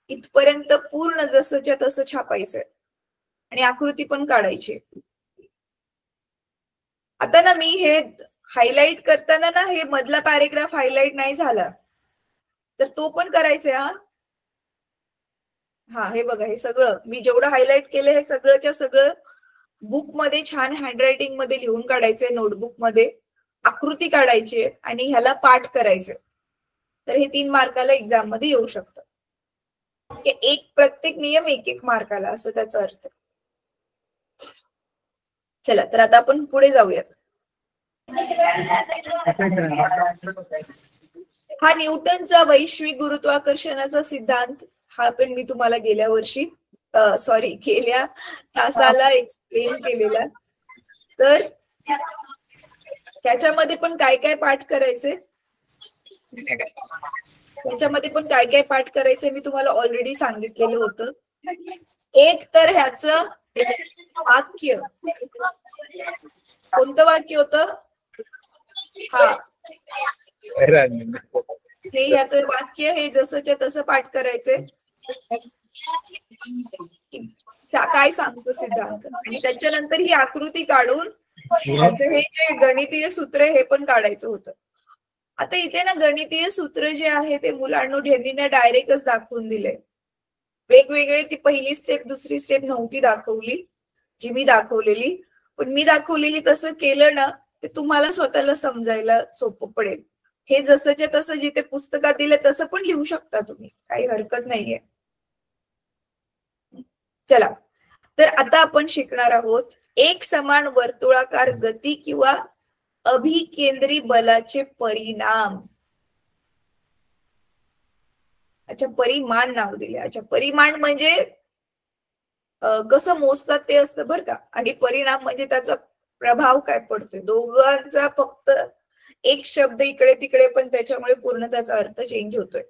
इथपर्यंत पूर्ण जसंच्या तसं छापायचंय आणि आकृती पण काढायची. आता ना मी हे हायलाइट करताना ना हे मधला पॅरेग्राफ हायलाइट नाही झाला, तर तो पण करायचा. हा, हे बघा, हे सगळं मी जेवढं हायलाइट केलं हे सगळंच्या सगळं बुक मध्ये छान हँडरायटिंग मध्ये लिहून काढायचे, नोटबुक मध्ये आकृती काढायची आणि ह्याला पाठ करायचे. तर हे 3 मार्काला एक्झाम मध्ये येऊ शकतं. एक प्रत्येक नियम 1-1 मार्काला असं त्याचा अर्थ. चला तर आता आपण पुढे जाऊयात. हा न्यूटनचा वैश्विक गुरुत्वाकर्षणाचा सिद्धांत हा पण मी तुम्हाला गेल्या तासाला एक्सप्लेन केलेला. तर त्याच्यामध्ये पण काय काय पाठ करायचे मी तुम्हाला ऑलरेडी सांगितलेलं होतं. एक तर ह्याचं वाक्य, कोणतं वाक्य होतं? हा, हे ह्याचं वाक्य हे जसंच्या तसं पाठ करायचे. काय सांगतो सिद्धांत, आणि त्याच्यानंतर ही आकृती काढून त्याचे हे जे गणितीय सूत्र हे पण काढायचं होतं. आता इथे ना गणितीय सूत्र जे आहे ते मुलांनो ढेंनी डायरेक्टच दाखवून दिले. वेगवेगळे ती पहिली स्टेप दुसरी स्टेप नव्हती दाखवली जी मी दाखवलेली, पण मी दाखवलेली तसं केलं ना ते तुम्हाला स्वतःला समजायला सोपं पडेल. हे जसंच्या तसं जिथे पुस्तकात दिले तसं पण लिहू शकता तुम्ही, काही हरकत नाहीये. चला तर आता आपण शिकणार आहोत एक समान वर्तुळाकार गती किंवा अभिकेंद्री बलाचे परिणाम. अच्छा, परिमाण नाव दिले. अच्छा, परिमाण म्हणजे कसं मोजतात ते असतं बरं का, आणि परिणाम म्हणजे त्याचा प्रभाव काय पडतोय. दोघांचा फक्त एक शब्द इकडे तिकडे पण त्याच्यामुळे पूर्ण त्याचा अर्थ चेंज होतोय.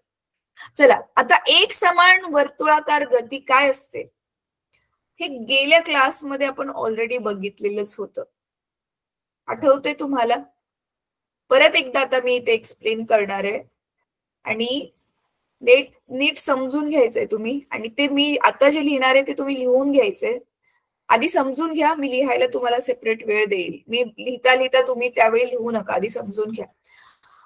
चला आता एक समान वर्तुळाकार गती काय असते हे गेल्या क्लासमध्ये आपण ऑलरेडी बघितलेलंच होतं. आठवतंय तुम्हाला? परत एकदा आता मी इथे एक्सप्लेन करणार आहे आणि नीट समजून घ्यायचंय तुम्ही. आणि ते मी आता जे लिहिणार आहे ते तुम्ही लिहून घ्यायचंय. आधी समजून घ्या, मी लिहायला तुम्हाला सेपरेट वेळ देईल. मी लिहिता तुम्ही त्यावेळी लिहू नका, आधी समजून घ्या.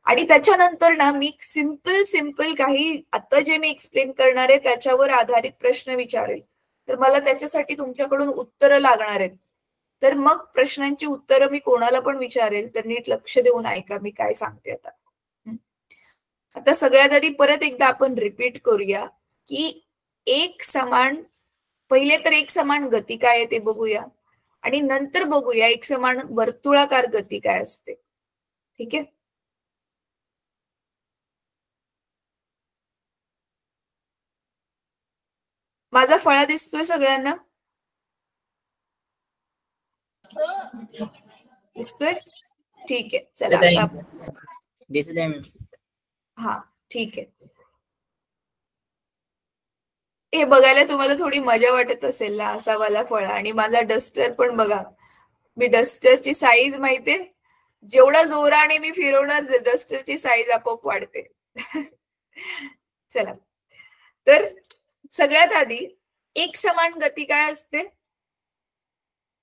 आणि त्याच्यानंतर ना मी सिंपल काही आता जे मी एक्सप्लेन करणार आहे त्याच्यावर आधारित प्रश्न विचारेल. तर मला त्याच्यासाठी तुमच्याकडून उत्तरं लागणार आहेत. तर मग प्रश्नांची उत्तरं मी कोणाला पण विचारेल, तर नीट लक्ष देऊन ऐका मी काय सांगते आता. आता सगळ्यात आधी परत एकदा आपण रिपीट करूया की पहिले तर एक समान गती काय आहे ते बघूया आणि नंतर बघूया एक समान वर्तुळाकार गती काय असते. ठीक आहे. माझा फळा दिसतोय सगळ्यांना? दिसतोय? ठीक आहे. चला हा ठीक आहे. हे बघायला तुम्हाला थोडी मजा वाटत असेल ना, असा वाला फळा. आणि माझा डस्टर पण बघा, मी डस्टरची साईज माहितीये, जेवढा जोराने मी फिरवणार डस्टरची साईज आपोआप वाढते. चला तर सगळ्यात आधी एक समान गती काय असते?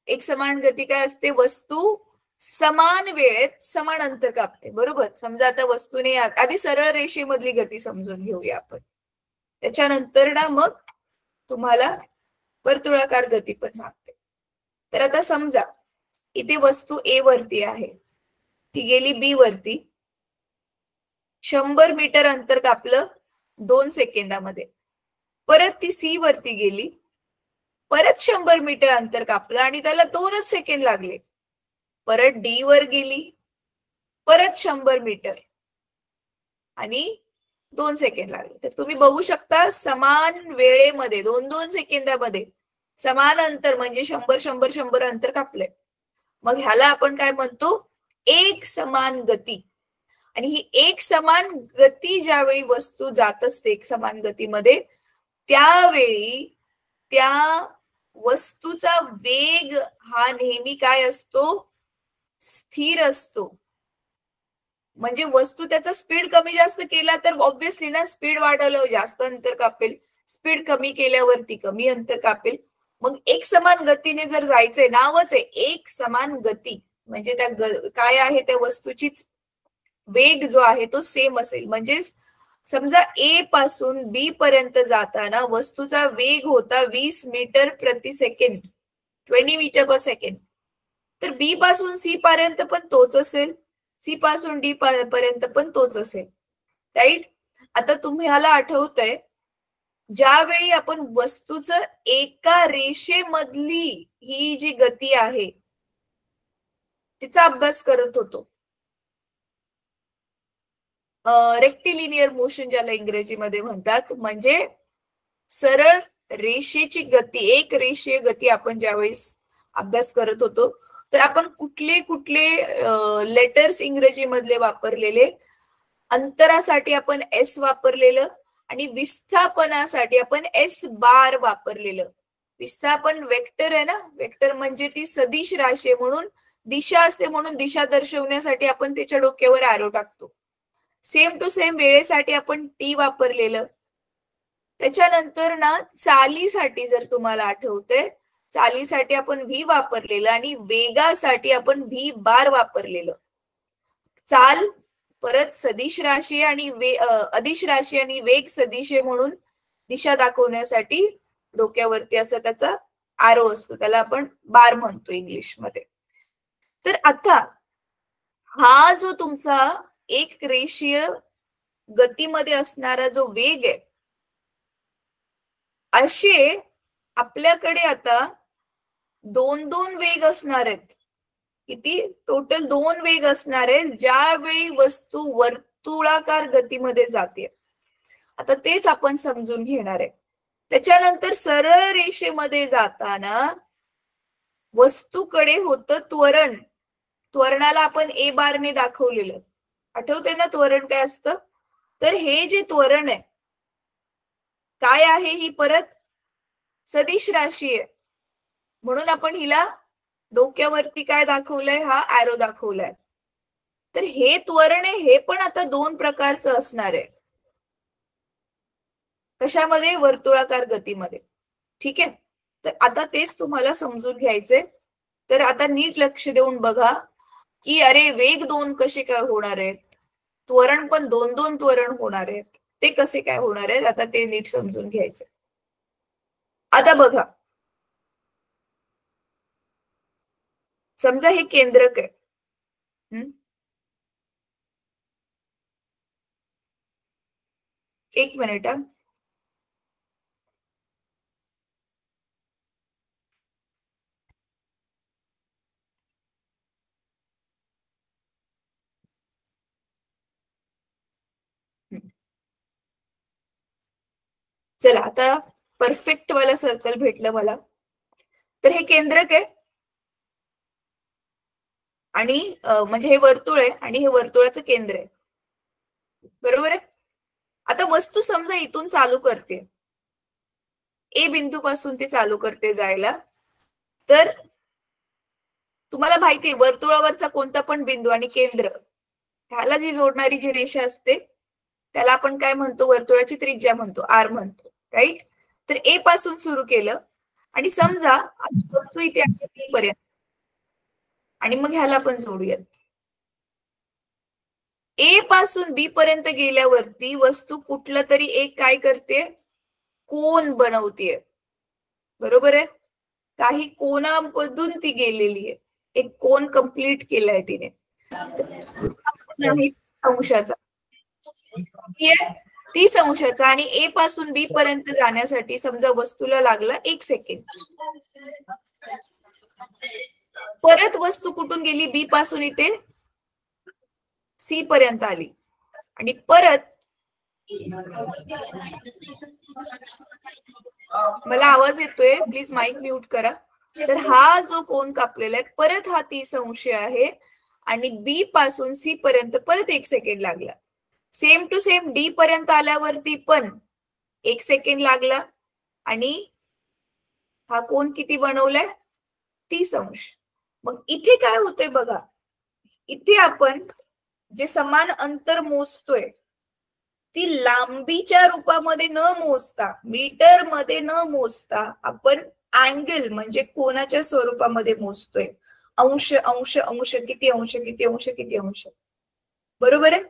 एक समान गती काय असते? वस्तू समान वेळेत समान अंतर कापते. बरोबर. समजा आता वस्तूने आधी सरळ रेषेमधली गती समजून घेऊया आपण, त्याच्यानंतर ना मग तुम्हाला वर्तुळाकार गती पण सांगते. तर आता समजा इथे वस्तू ए वरती आहे, ती गेली बी वरती, 100 मीटर अंतर कापलं 2 सेकंदामध्ये. परत ती सी वरती गेली, परत 100 मीटर अंतर कापलं आणि त्याला 2च सेकंड लागले. परत डी वर गेली, परत 100 मीटर आणि 2 सेकंड लागले. तर तुम्ही बघू शकता समान वेळेमध्ये 2-2 सेकंदामध्ये समान अंतर म्हणजे 100 अंतर कापलंय. मग ह्याला आपण काय म्हणतो? एक समान गती. आणि ही एक समान गती ज्यावेळी वस्तू जात असते एक समान गतीमध्ये, त्यावेळी त्या वस्तूचा वेग हा नेहमी काय असतो? स्थिर असतो. म्हणजे वस्तू त्याचा स्पीड कमी जास्त केला तर ऑब्व्हियसली ना स्पीड वाढवलं जास्त अंतर कापेल, स्पीड कमी केल्यावरती कमी अंतर कापेल. मग एक समान गतीने जर जायचंय, नावच आहे एक समान गती, म्हणजे त्या काय आहे त्या वस्तूचीच वेग जो आहे तो सेम असेल. म्हणजे समजा ए पासून बी पर्यंत जाताना वस्तूचा वेग होता 20 मीटर प्रति सेकंड. 20 मीटर पर सेकंड. तर बी पासून सी पर्यंत पण तोच असेल, सी पासून डी पर्यंत पण तोच असेल. राईट. आता तुम्हाला आठवतंय ज्यावेळी आपण वस्तूचं एका रेषेमधली ही जी गती आहे तिचा अभ्यास करत होतो, रेक्टिलिनियर मोशन ज्याला इंग्रजीमध्ये म्हणतात, म्हणजे सरळ रेषेची गती, एक रेषीय गती आपण ज्यावेळेस अभ्यास करत होतो तर आपण कुठले कुठले लेटर्स इंग्रजी मधले वापरलेले, अंतरासाठी आपण एस वापरलेलं आणि विस्थापनासाठी आपण एस बार वापरलेलं. विस्थापन वेक्टर आहे ना, वेक्टर म्हणजे ती सदिश राशी आहे म्हणून दिशा असते, म्हणून दिशा दर्शवण्यासाठी आपण त्याच्या डोक्यावर ॲरो टाकतो. सेम टू सेम वेळेसाठी आपण टी वापरलेलं. त्याच्यानंतर ना चालीसाठी जर तुम्हाला आठवतंय, चालीसाठी आपण व्ही वापरलेलं आणि वेगासाठी आपण व्ही बार वापरलेलं. चाल परत सदिश राशी आणि अदिश राशी आणि वेग सदिश आहे म्हणून दिशा दाखवण्यासाठी डोक्यावरती असं त्याचा आरो असतो, त्याला आपण बार म्हणतो इंग्लिश मध्ये. तर आता हा जो तुमचा एक रेषीय गतीमध्ये असणारा जो वेग आहे, असे आपल्याकडे आता दोन दोन वेग असणार आहेत. किती? टोटल 2 वेग असणार आहेत ज्यावेळी वस्तू वर्तुळाकार गतीमध्ये जाते. आता तेच आपण समजून घेणार आहे. त्याच्यानंतर सरळ रेषेमध्ये जाताना वस्तूकडे होतं त्वरण. त्वरणाला आपण ए बारने दाखवलेलं, आठवते ना त्वरण काय असतं? तर हे जे त्वरण आहे काय आहे? ही परत सदिश राशी आहे म्हणून आपण हिला डोक्यावरती काय दाखवलंय? हा ॲरो दाखवलाय. तर हे त्वरण आहे, हे पण आता 2 प्रकारचं असणार आहे. कशामध्ये? वर्तुळाकार गतीमध्ये. ठीक आहे. तर आता तेच तुम्हाला समजून घ्यायचंय. तर आता नीट लक्ष देऊन बघा की अरे वेग 2 कसे काय होणार आहेत, त्वरण पण 2 त्वरण होणार आहेत, ते कसे काय होणार आहेत, आता ते नीट समजून घ्यायचंय. आता बघा, समजा हे केंद्रक आहे. एक मिनिट हा. चला आता परफेक्ट वाला सर्कल भेटलं मला. तर हे केंद्रक आहे आणि म्हणजे हे वर्तुळ आहे आणि हे वर्तुळाचं केंद्र आहे, बरोबर आहे. आता वस्तू समजा इथून चालू करते, ए बिंदू पासून ते चालू करते जायला. तर तुम्हाला माहिती आहे वर्तुळावरचा कोणता पण बिंदू आणि केंद्र ह्याला जी जोडणारी जी रेषा असते त्याला आपण काय म्हणतो? वर्तुळाची त्रिज्या म्हणतो, आर म्हणतो. राईट. तर ए पासून सुरू केलं आणि समजा वस्तू इथे आहे बी पर्यंत आणि मग ह्याला आपण जोडूयात. ए पासून बी पर्यंत गेल्यावरती वस्तू कुठला तरी एक काय करते? कोन बनवते, बरोबर आहे. काही कोणामधून ती गेलेली आहे, एक कोन कंप्लीट केलाय तिने अंशाचा, 30 अंशाचा. आणि ए पासून बी पर्यंत जाण्यासाठी समजा वस्तूला लागला 1 सेकंड. परत वस्तू कुठून गेली? बी पासून इथे सी पर्यंत आली आणि परत मला आवाज येतोय, प्लीज माईक म्यूट करा. तर हा जो कोन कापलेला आहे परत हा 30 अंश आहे आणि बी पासून सी पर्यंत परत 1 सेकंड लागला. सेम टू सेम डी पर्यंत आल्यावरती पण 1 सेकंड लागला आणि हा कोन किती बनवलाय? 30 अंश. मग इथे काय होतंय बघा, इथे आपण जे समान अंतर मोजतोय ती लांबीच्या रूपामध्ये न मोजता, मीटर मध्ये न मोजता आपण अँगल म्हणजे कोनाच्या स्वरूपामध्ये मोजतोय. अंश अंश अंश, किती अंश किती अंश किती अंश, बरोबर आहे.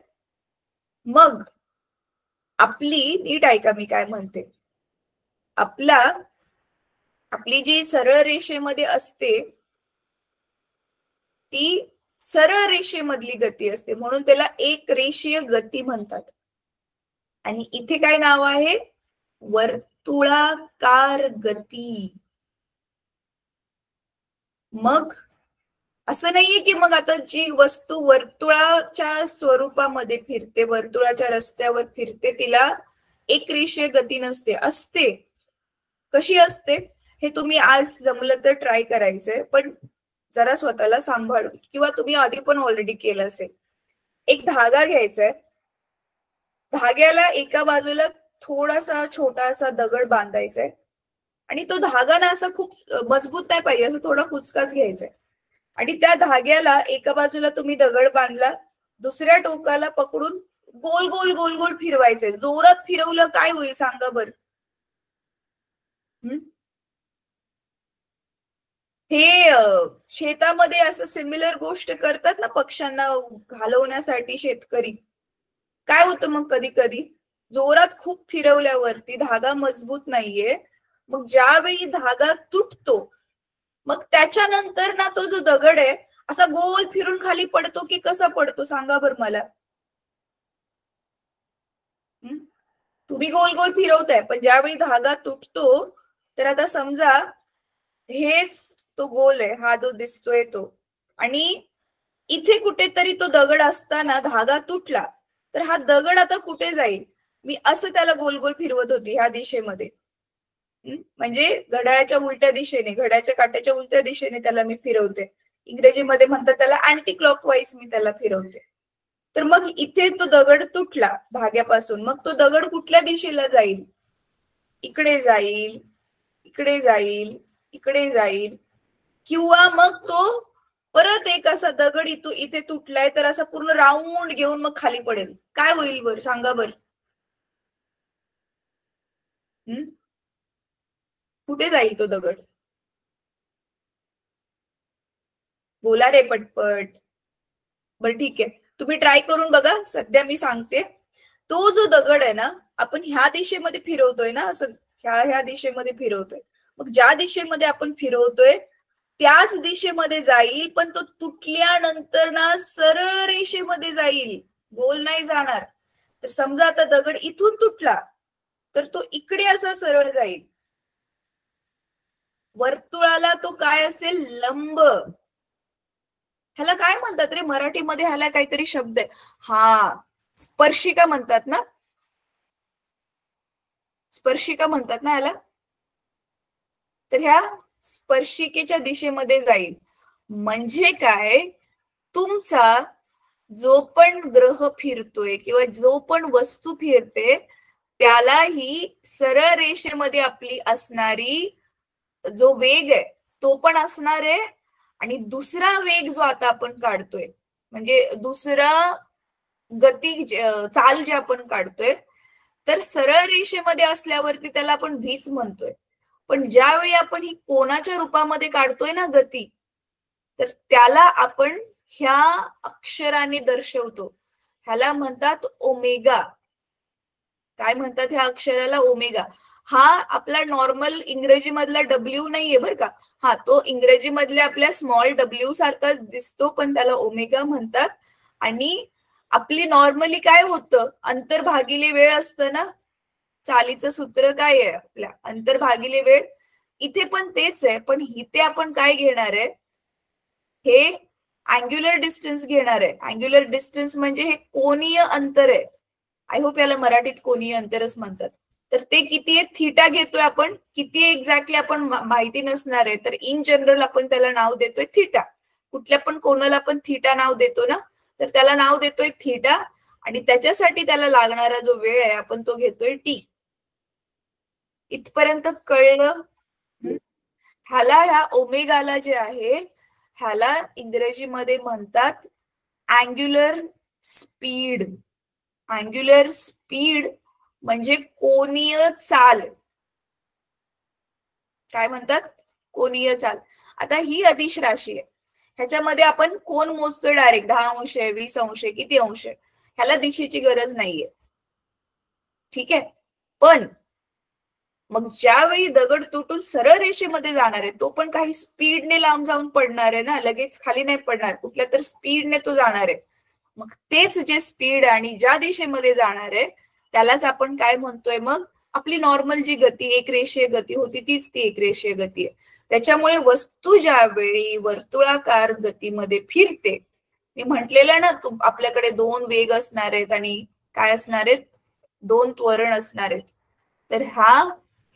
मग आपली, नीट ऐका मी काय म्हणते, आपला आपली जी सरळ रेषेमध्ये असते ती सरळ रेषेमधली गती असते, म्हणून त्याला एक रेषीय गती म्हणतात. आणि इथे काय नाव आहे? वर्तुळाकार गती. मग असं नाहीये की मग आता जी वस्तू वर्तुळाच्या स्वरूपामध्ये फिरते, वर्तुळाच्या रस्त्यावर फिरते, तिला एक रेषीय गती नसते. असते. कशी असते हे तुम्ही आज जमलं तर ट्राय करायचंय, पण जरा स्वतःला सांभाळून, किंवा तुम्ही आधी पण ऑलरेडी केलं असेल. एक धागा घ्यायचाय, धाग्याला एका बाजूला थोडासा छोटासा दगड बांधायचा आहे आणि तो धागा ना असा खूप मजबूत नाही पाहिजे, असं थोडा कुचकाच घ्यायचा आहे आणि त्या धाग्याला एका बाजूला तुम्ही दगड बांधला, दुसऱ्या टोकाला पकडून गोल गोल गोल गोल फिरवायचंय. जोरात फिरवलं काय होईल सांगा बर? हे शेतामध्ये असं सिमिलर गोष्ट करतात ना पक्ष्यांना घालवण्यासाठी शेतकरी. काय होतं मग कधी कधी जोरात खूप फिरवल्यावरती धागा मजबूत नाहीये, मग ज्यावेळी धागा तुटतो मग त्याच्यानंतर ना तो जो दगड आहे असा गोल फिरून खाली पडतो की कसा पडतो सांगा बर मला? तुम्ही गोल गोल फिरवताय, पण ज्यावेळी धागा तुटतो तर आता समजा हेच तो गोल आहे, हा जो दिसतोय तो, आणि इथे कुठेतरी तो दगड असताना धागा तुटला तर हा दगड आता कुठे जाईल? मी असं त्याला गोल गोल फिरवत होती ह्या दिशेमध्ये, म्हणजे घड्याळाच्या उलट्या दिशेने, घड्याच्या काट्याच्या उलट्या दिशेने त्याला मी फिरवते. इंग्रजीमध्ये म्हणतात त्याला अँटी क्लॉकवाईज मी त्याला फिरवते. तर मग इथे तो दगड तुटला धाग्यापासून, मग तो दगड कुठल्या दिशेला जाईल? इकडे जाईल, इकडे जाईल, इकडे जाईल, किंवा मग तो परत एक असा दगड इथे तुटलाय तर असा पूर्ण राऊंड घेऊन मग खाली पडेल. काय होईल बर सांगा बर? कुठे जाईल तो दगड? बोला रे पटपट. बर ठीक आहे, तुम्ही ट्राय करून बघा. सध्या मी सांगते, तो जो दगड आहे ना आपण ह्या दिशेमध्ये फिरवतोय ना, असं ह्या दिशेमध्ये फिरवतोय, मग ज्या दिशेमध्ये आपण फिरवतोय त्याच दिशेमध्ये जाईल, पण तो तुटल्यानंतर ना सरळ रेषेमध्ये जाईल, गोल नाही जाणार. तर समजा आता दगड इथून तुटला तर तो इकडे असा सरळ जाईल. वर्तुळाला तो काय असेल? लंब. ह्याला काय म्हणतात रे मराठीमध्ये? ह्याला काहीतरी शब्द आहे. हा, स्पर्शिका म्हणतात ना, स्पर्शिका म्हणतात ना ह्याला. तर ह्या स्पर्शिकेच्या दिशेमध्ये जाईल. म्हणजे काय? तुमचा जो पण ग्रह फिरतोय किंवा जो पण वस्तू फिरते त्याला ही सरळ रेषेमध्ये आपली असणारी जो वेग आहे तो पण असणार आहे, आणि दुसरा वेग जो आता आपण काढतोय म्हणजे दुसरा गती चाल जे आपण काढतोय तर सरळ रेषेमध्ये असल्यावरती त्याला आपण व्हीच म्हणतोय. पण ज्यावेळी आपण ही कोनाच्या रूपामध्ये काढतोय ना गती, तर त्याला आपण ह्या अक्षराने दर्शवतो. ह्याला म्हणतात ओमेगा. काय म्हणतात ह्या अक्षराला? ओमेगा. हा आपला नॉर्मल इंग्रजी मधला डब्ल्यू नाहीये बर का. हा, तो इंग्रजी मधल्या आपल्या स्मॉल डब्ल्यू सारखा दिसतो, पण त्याला ओमेगा म्हणतात. आणि आपली नॉर्मली काय होतं? अंतर भागिले वेळ असतं ना, चालीचं सूत्र काय आहे आपल्या? अंतर भागिले वेळ. इथे पण तेच आहे, पण इथे आपण काय घेणार आहे? हे अँग्युलर डिस्टन्स घेणार आहे. अँग्युलर डिस्टन्स म्हणजे हे कोनीय अंतर आहे. आय होप याला मराठीत कोनीय अंतरच म्हणतात. तर ते किती आहे? थीटा घेतोय आपण. किती एक्झॅक्टली आपण माहिती नसणार आहे, तर इन जनरल आपण त्याला नाव देतोय थीटा. कुठल्या पण कोणाला आपण थीटा नाव देतो ना, तर त्याला नाव देतोय थीटा, आणि त्याच्यासाठी त्याला लागणारा जो वेळ आहे आपण तो घेतोय टी. इथपर्यंत कळलं? ह्या ओमेगाला जे आहे ह्याला इंग्रजीमध्ये म्हणतात अँग्युलर स्पीड. अँग्युलर स्पीड म्हणजे कोनीय चाल. काय म्हणतात? कोनीय चाल. आता ही अदिश राशी आहे, ह्याच्यामध्ये आपण कोण मोजतोय डायरेक्ट 10 अंश आहे, 20 अंश आहे, किती अंश आहे, ह्याला दिशेची गरज नाहीये. ठीक आहे. पण मग ज्यावेळी दगड तुटून सरळ रेषेमध्ये जाणार आहे तो पण काही स्पीडने लांब जाऊन पडणार आहे ना, लगेच खाली नाही पडणार, कुठल्या तर स्पीडने तो जाणार आहे. मग तेच जे स्पीड आणि ज्या दिशेमध्ये जाणार आहे त्यालाच आपण काय म्हणतोय, मग आपली नॉर्मल जी गती एक रेषीय गती होती तीच ती एक रेषीय गती आहे. त्याच्यामुळे वस्तू ज्यावेळी वर्तुळाकार गतीमध्ये फिरते, मी म्हटलेलं ना आपल्याकडे दोन वेग असणार आहेत आणि काय असणार आहेत, दोन त्वरण असणार आहेत. तर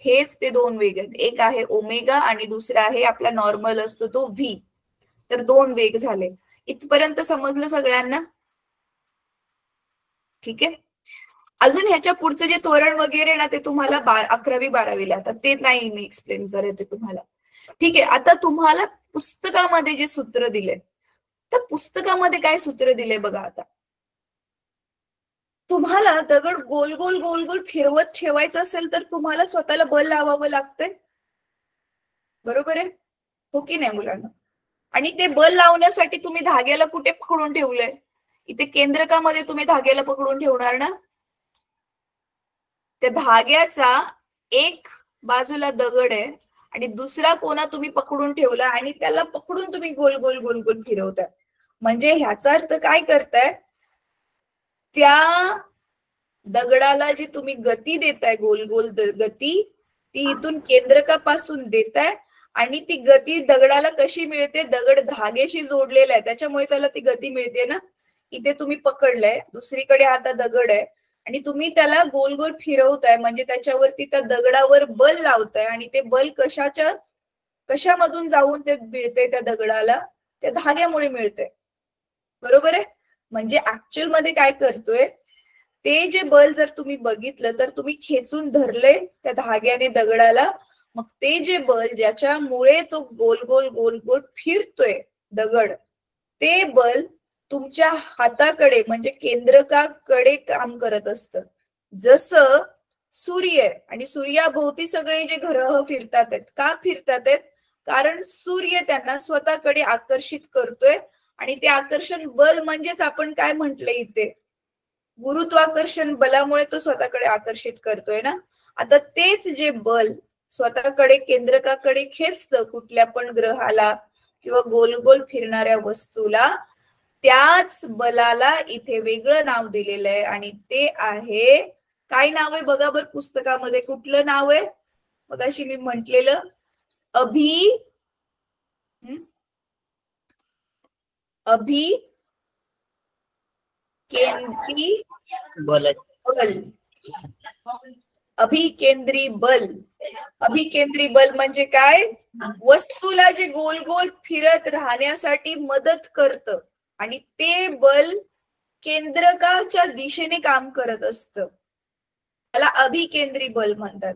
हेच ते दोन वेग आहेत, एक आहे ओमेगा आणि दुसरा आहे आपला नॉर्मल असतो तो व्ही. तर दोन वेग झाले. इथपर्यंत समजलं सगळ्यांना? ठीक आहे. अजून ह्याच्या पुढचं जे त्वरण वगैरे ना ते तुम्हाला 11वी-12वीला, आता ते नाही मी एक्सप्लेन करते तुम्हाला. ठीक आहे. आता तुम्हाला पुस्तकामध्ये जे सूत्र दिले, तर पुस्तकामध्ये काय सूत्र दिले बघा. आता तुम्हाला दगड गोल गोल गोल गोल फिरवत ठेवायचं असेल तर तुम्हाला स्वतःला बल लावावं लागतंय, बरोबर आहे हो की नाही मुलांना? आणि ते बल लावण्यासाठी तुम्ही धाग्याला कुठे पकडून ठेवलंय? इथे केंद्रकामध्ये तुम्ही धाग्याला पकडून ठेवणार ना. त्या धाग्याचा एक बाजूला दगड आहे आणि दुसरा कोना तुम्ही पकडून ठेवला आणि त्याला पकडून तुम्ही गोल गोल गोल गोल फिरवताय. म्हणजे ह्याचा अर्थ काय करताय, त्या दगडाला जी तुम्ही गती देताय, गोल गोल गती, ती इथून केंद्रकापासून देताय आणि ती गती दगडाला कशी मिळते, दगड धागेशी जोडलेला आहे त्याच्यामुळे त्याला ती गती मिळते ना. इथे तुम्ही पकडलंय, दुसरीकडे आता दगड आहे आणि तुम्ही त्याला गोल गोल फिरवताय, म्हणजे त्याच्यावरती त्या दगडावर बल लावताय आणि ते बल कशामधून जाऊन ते मिळते त्या दगडाला, त्या धाग्यामुळे मिळते, बरोबर आहे. म्हणजे ऍक्च्युअल मध्ये काय करतोय, ते जे बल जर तुम्ही बघितलं तर तुम्ही खेचून धरले त्या धाग्याने दगडाला, मग ते जे बल ज्याच्यामुळे तो गोल गोल गोल गोल फिरतोय दगड, ते बल तुमच्या हाताकडे म्हणजे केंद्रकाकडे काम करत असतं. जसं सूर्य आणि सूर्याभोवती सगळे जे ग्रह फिरतात आहेत, का फिरतात आहेत, कारण सूर्य त्यांना स्वतःकडे आकर्षित करतोय आणि ते आकर्षण बल म्हणजेच आपण काय म्हटलंय इथे, गुरुत्वाकर्षण बलामुळे तो स्वतःकडे आकर्षित करतोय ना. आता तेच जे बल स्वतःकडे केंद्रकाकडे खेचतं कुठल्या पण ग्रहाला किंवा गोल गोल फिरणाऱ्या वस्तूला, त्याच बलाला इथे वेगळं नाव दिलेलं आहे आणि ते आहे, काय नाव आहे बघा बरं पुस्तकामध्ये, कुठलं नाव आहे? मगाशी मी म्हटलेलं अभिकेंद्री बल. अभिकेंद्री बल. अभिकेंद्री बल म्हणजे काय, वस्तूला जे गोल गोल फिरत राहण्यासाठी मदत करतं आणि ते बल केंद्रकाच्या दिशेने काम करत असतं, त्याला अभिकेंद्री बल म्हणतात.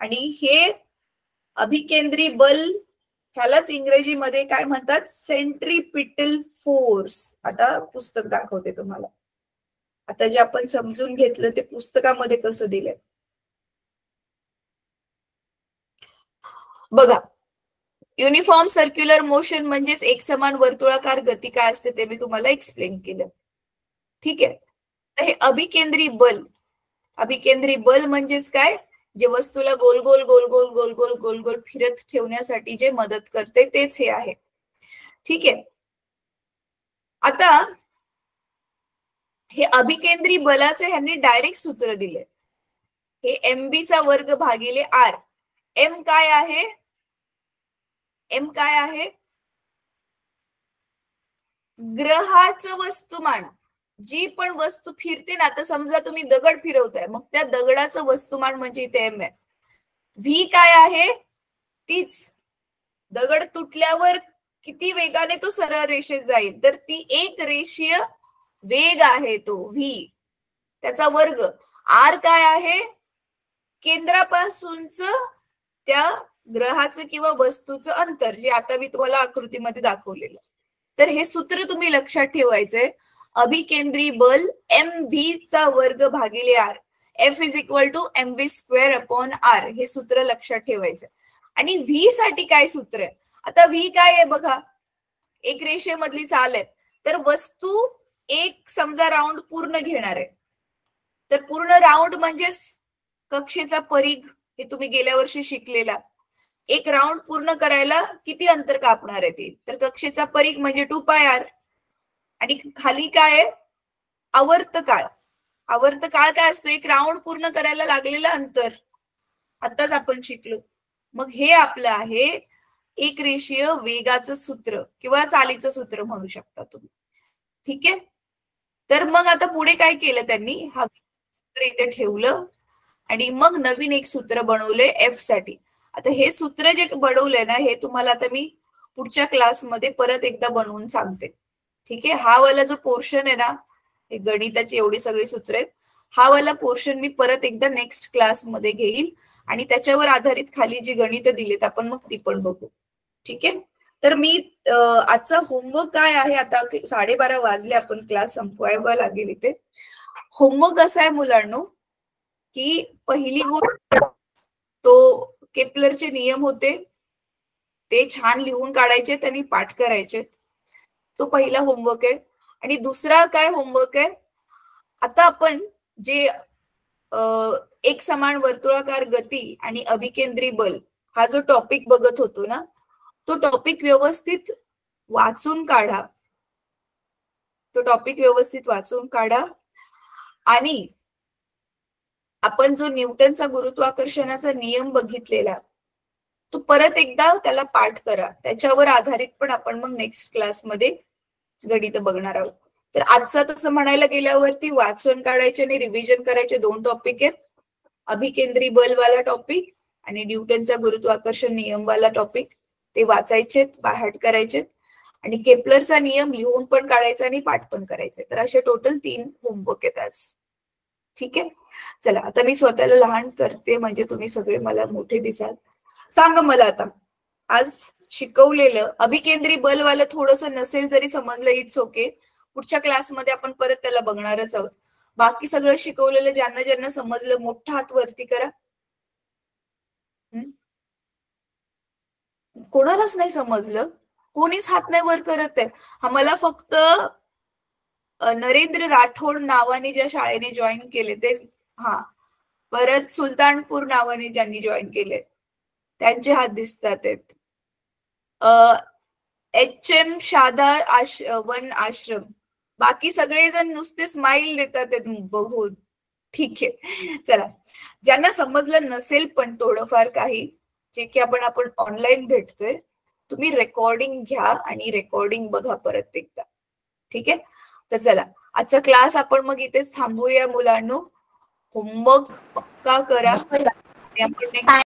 आणि हे अभिकेंद्री बल ह्यालाच इंग्रजीमध्ये काय म्हणतात, सेंट्रीपिटल फोर्स. आता पुस्तक दाखवते तुम्हाला. आता जे आपण समजून घेतलं ते पुस्तकामध्ये कसं दिलंय बघा. युनिफॉर्म सर्क्युलर मोशन म्हणजेच एकसमान वर्तुळाकार गती काय असते ते मी तुम्हाला एक्सप्लेन केलं. ठीक आहे. तर हे अभिकेंद्री बल, अभिकेंद्री बल म्हणजेच काय, जे वस्तूला गोल गोल गोल गोल गोल गोल गोल गोल फिरत ठेवण्यासाठी जे मदत करते तेच हे आहे. ठीक आहे. आता हे अभिकेंद्री बलाचे ह्यांनी डायरेक्ट सूत्र दिले, हे mb चा वर्ग भागिले r. m काय आहे, m काय आहे, ग्रहाचं वस्तुमान. जी पण वस्तू फिरते ना, आता समजा तुम्ही दगड फिरवताय, मग त्या दगडाचं वस्तुमान म्हणजे इथे m आहे. v काय आहे, तीच दगड तुटल्यावर किती वेगाने तो सरळ रेषेत जाईल, तर ती एक रेषीय वेग आहे तो v, त्याचा वर्ग. r काय आहे, केंद्रापासूनच त्या ग्रहाचं किंवा वस्तूचं अंतर, जे आता मी तुम्हाला आकृतीमध्ये दाखवलेलं. तर हे सूत्र तुम्ही लक्षात ठेवायचंय, अभिकेंद्री बल mv चा वर्ग भागिले r, F is equal to mv²/r. हे सूत्र लक्षात ठेवायचं. आणि v साठी काय सूत्र आहे, आता v काय आहे बघा, एक रेषेमधली चाल आहे, तर वस्तू एक समजा राऊंड पूर्ण घेणार आहे, तर पूर्ण राऊंड म्हणजेच कक्षेचा परिघ हे तुम्ही गेल्या वर्षी शिकलेला. एक राऊंड पूर्ण करायला किती अंतर कापणार आहे ते? तर कक्षेचा परिघ म्हणजे 2πr आणि खाली काय आहे? आवर्त काळ. आवर्त काळ काय असतो? एक राऊंड पूर्ण करायला लागलेलं अंतर. आताच आपण शिकलो. मग हे आपलं आहे एक रेषीय वेगाचं सूत्र किंवा चालीचं सूत्र म्हणू शकता तुम्ही. ठीक आहे. तर मग आता पुढे काय केलं त्यांनी? हा सूत्र इथे ठेवलं आणि मग नवीन एक सूत्र बनवले एफ साठी. आता हे सूत्र जे बनवलंय ना, हे तुम्हाला आता मी पुढच्या क्लासमध्ये परत एकदा बनवून सांगते. ठीक आहे. हा वाला जो पोर्शन आहे ना, हे गणिताची एवढी सगळी सूत्र आहेत, हा वाला पोर्शन मी परत एकदा नेक्स्ट क्लासमध्ये घेईल आणि त्याच्यावर आधारित खाली जी गणित दिलीत आपण मग ती पण बघू. ठीक आहे. तर मी आजचा होमवर्क काय आहे, आता 12:30 वाजले, आपण क्लास संपवायला लागेल इथे. होमवर्क असा आहे मुलांनो की पहिली गोष्ट तो केपलरचे नियम होते ते छान लिहून काढायचे, त्यांनी पाठ करायचे. तो पहिला होमवर्क आहे. आणि दुसरा काय होमवर्क आहे, आता आपण जे एक समान वर्तुळाकार गती आणि अभिकेंद्री बल हा जो टॉपिक बघत होतो ना, तो टॉपिक व्यवस्थित वाचून काढा. तो टॉपिक व्यवस्थित वाचून काढा आणि आपण जो न्यूटनचा गुरुत्वाकर्षणाचा नियम बघितलेला तो परत एकदा त्याला पाठ करा. त्याच्यावर आधारित पण आपण मग नेक्स्ट क्लासमध्ये गणित बघणार आहोत. तर आजचा तसं म्हणायला गेल्यावरती वाचन काढायचे आणि रिव्हिजन करायचे 2 टॉपिक आहेत. अभिकेंद्री बलवाला टॉपिक आणि न्यूटनचा गुरुत्वाकर्षण नियमवाला टॉपिक. ते वाचायचेत, पाठ करायचेत आणि केपलरचा नियम लिहून पण काढायचा आणि पाठ पण करायचे. तर असे टोटल 3 होमवर्क आहेत आज. ठीक आहे. चला आता मी स्वतःला लहान करते म्हणजे तुम्ही सगळे मला मोठे दिसाल. सांगा मला आता आज शिकवलेलं अभिकेंद्री बलवाला थोडंसं नसेल जरी समजलं इट्स ओके. पुढच्या क्लासमध्ये आपण परत त्याला बघणारच आहोत. बाकी सगळं शिकवलेलं ज्यांना ज्यांना समजलं मोठा हात वरती करा. कोणालाच नाही समजलं? कोणीच हात नाही वर करत आहे. आम्हाला फक्त नरेंद्र राठोड नावाने ज्या शाळेने जॉईन केले ते, हा, परत सुलतानपूर नावाने ज्यांनी जॉईन केले त्यांचे हात दिसतात आहेत. HM शादा वन आश्रम, बाकी सगळेजण नुसते स्माइल देतात बघून. ठीक आहे. चला, ज्यांना समजलं नसेल पण थोडंफार काही जे की आपण ऑनलाईन भेटतोय, तुम्ही रेकॉर्डिंग घ्या आणि रेकॉर्डिंग बघा परत एकदा. ठीक आहे. तर चला आजचा क्लास आपण मग इथेच थांबूया मुलांनो. होमवर्क पक्का करा. आपण